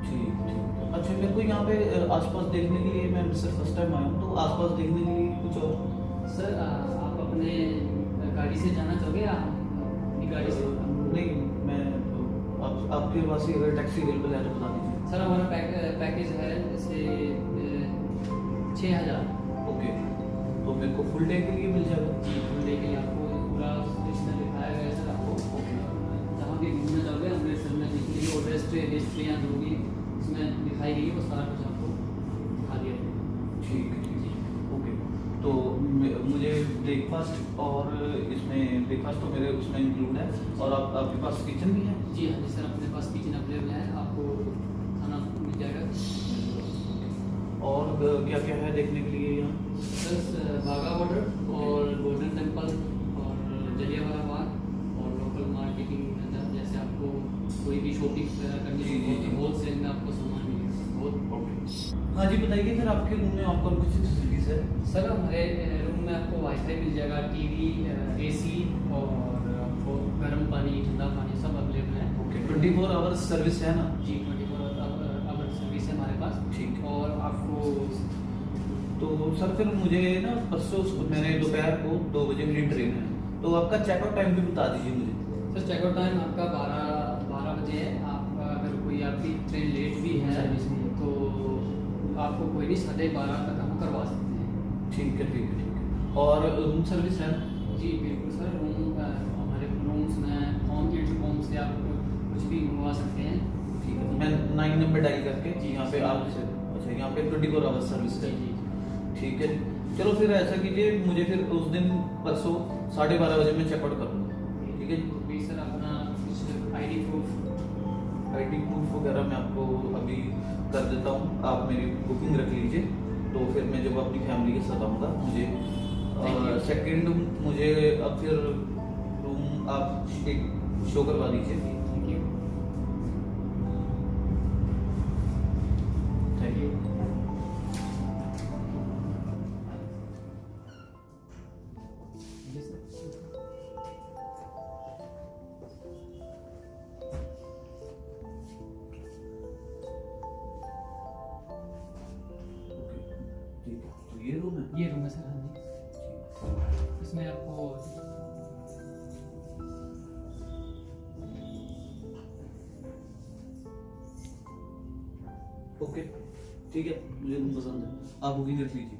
ठीक ठीक। अच्छा, मेरे को यहाँ पे आसपास देखने के लिए, मैं अमृतसर फर्स्ट टाइम आया हूँ, तो आसपास देखने के लिए कुछ और? सर आप अपने गाड़ी से जाना चाहोगे या अपनी गाड़ी से? नहीं, मैं आपके पास ही अगर टैक्सी अवेलेबल है तो बता दीजिए। सर हमारा पैकेज है जैसे 6000। ओके, तो मेरे को फुल डे के लिए मिल जाएगा? जी, फुल डे के लिए आपको पूरा इसमें दिखाया गया है सर आपको। ओके। जहाँ भी घूमना चाहोगे अमृतसर में जितनी भी और हिस्ट्रियाँ जो भी इसमें दिखाई गई है वो सारा कुछ आपको दिखा दिया है। ठीक है, ठीक है, ओके। तो मुझे ब्रेकफास्ट और इसमें ब्रेकफास्ट तो मेरे उसमें इंक्लूड है, और आपके पास किचन भी है? जी हाँ जी सर, अपने पास किचन अवेलेबल है, आपको खाना मिल जाएगा। और क्या क्या है देखने के लिए यहाँ? सर बाघा बॉर्डर और गोल्डन टेम्पल और जलियांवाला बाग और लोकल मार्केटिंग, जैसे आपको कोई भी शॉपिंग करनी जी, जी, जी। हो होलसेल में आपको सामान मिलेगा बहुत। ओके। हाँ जी, बताइए फिर आपके रूम में आपको और कुछ फैसिलिटीज है? सर हमारे रूम में आपको वाईफाई मिल जाएगा, टीवी, एसी और आपको गर्म पानी, ठंडा पानी सब अवेलेबल है। ओके, 24 आवर्स सर्विस है ना? जी 24 आवर सर्विस है हमारे पास। ठीक है। और आपको तो सर फिर मुझे ना परसों मैंने दोपहर को 2 बजे मेरी ट्रेन है, तो आपका चेकआउट टाइम भी बता दीजिए मुझे। सर चेकआउट टाइम आपका 12 बजे है। आप अगर कोई आपकी ट्रेन लेट भी है तो आपको कोई नहीं 12:30 तक हम करवा सकते हैं। ठीक है, ठीक है, ठीक है। और रूम सर्विस है? जी बिल्कुल सर, हमारे रूम्स में फोन इंटरकॉम से आप कुछ भी मंगवा सकते हैं। ठीक है, मैं 9 नंबर डायल करके जी, यहाँ पे सर। आपसे, अच्छा यहाँ पे 24 आवर्स सर्विस जी है? जी। ठीक है, चलो फिर ऐसा कीजिए, मुझे फिर उस दिन परसों 12:30 बजे मैं चेकआउट कर लूँगा। ठीक है जी। भी सर अपना कुछ आईडी प्रूफ। आईडी प्रूफ वगैरह मैं आपको अभी कर देता हूँ, आप मेरी बुकिंग रख लीजिए, तो फिर मैं जब अपनी फैमिली के साथ आऊँगा मुझे Thank you. सेकेंड मुझे अब फिर रूम आप एक शो करवा दीजिए। Thank you. Thank you. जी सर। ठीक है, तो ये रूम है? ये रूम है सर। हाँ जी, ठीक। इसमें आपको ओके, ठीक है, मुझे रूम पसंद है, आप बुकिंग रख लीजिए।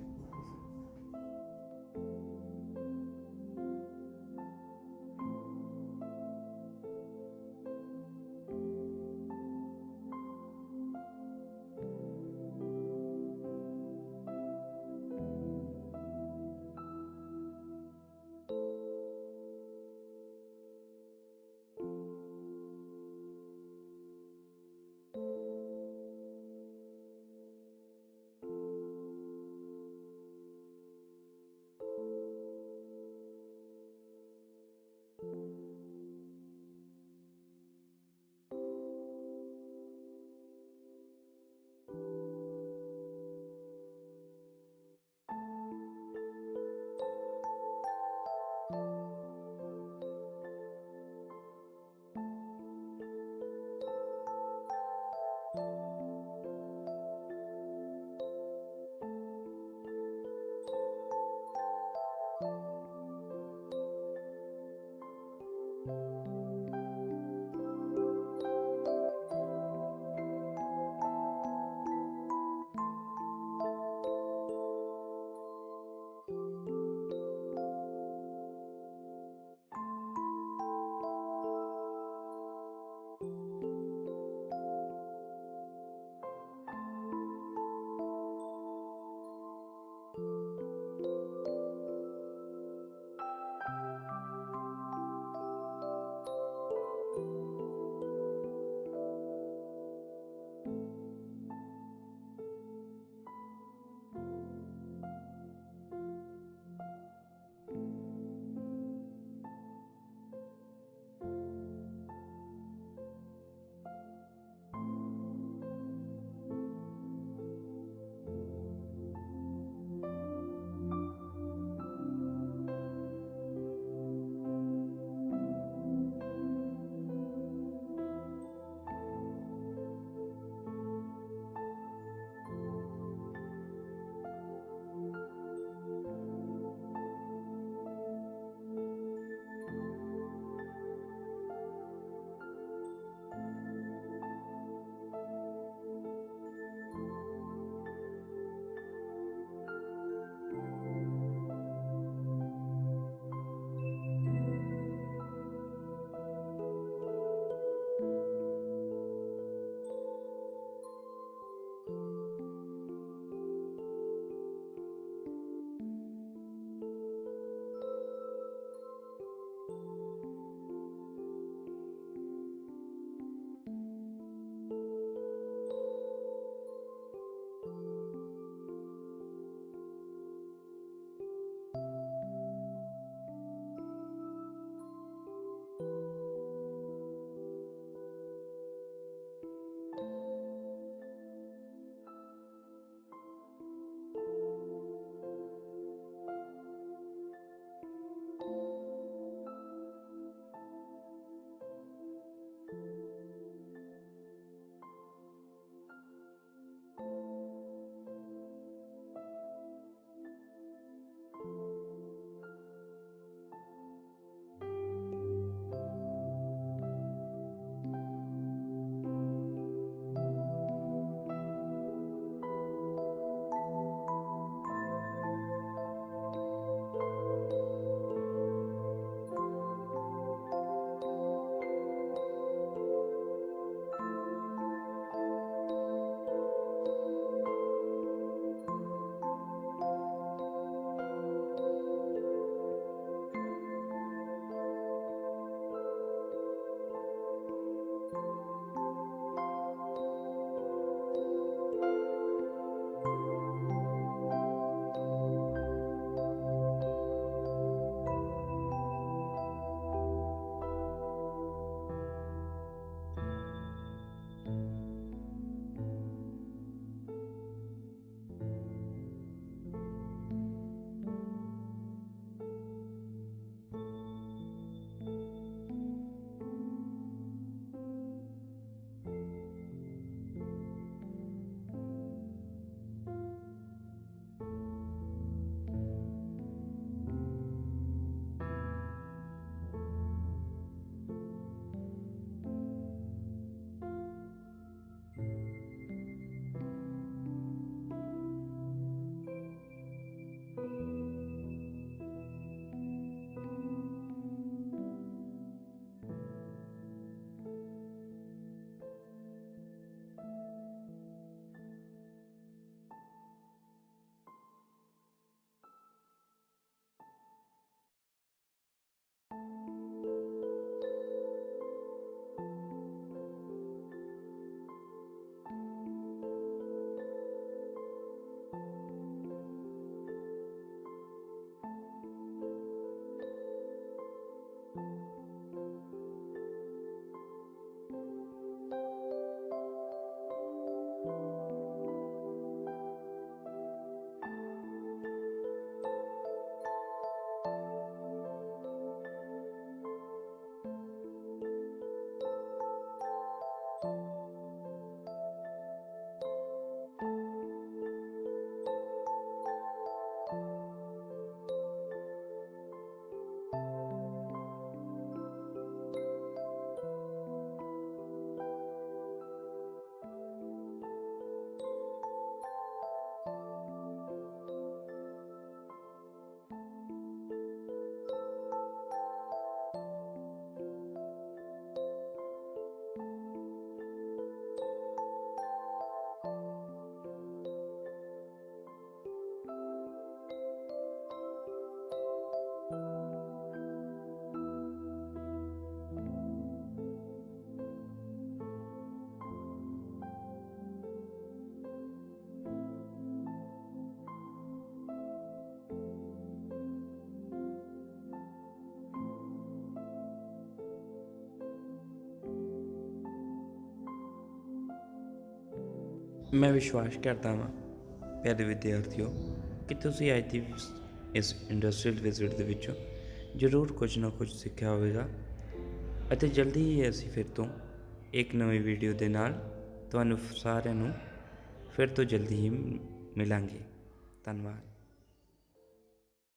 ਮੈਂ ਵਿਸ਼ਵਾਸ ਕਰਦਾ ਹਾਂ ਪਿਆਰੇ ਵਿਦਿਆਰਥੀਓ ਕਿ ਤੁਸੀਂ ਅੱਜ ਦੀ ਇਸ ਇੰਡਸਟਰੀਅਲ ਵਿਜ਼ਿਟ ਦੇ ਵਿੱਚੋਂ ਜ਼ਰੂਰ ਕੁਝ ਨਾ ਕੁਝ ਸਿੱਖਿਆ ਹੋਵੇਗਾ ਅਤੇ ਜਲਦੀ ਹੀ ਅਸੀਂ ਫਿਰ ਤੋਂ ਇੱਕ ਨਵੀਂ ਵੀਡੀਓ ਦੇ ਨਾਲ ਤੁਹਾਨੂੰ ਸਾਰਿਆਂ ਨੂੰ ਫਿਰ ਤੋਂ ਜਲਦੀ ਹੀ ਮਿਲਾਂਗੇ। ਧੰਨਵਾਦ।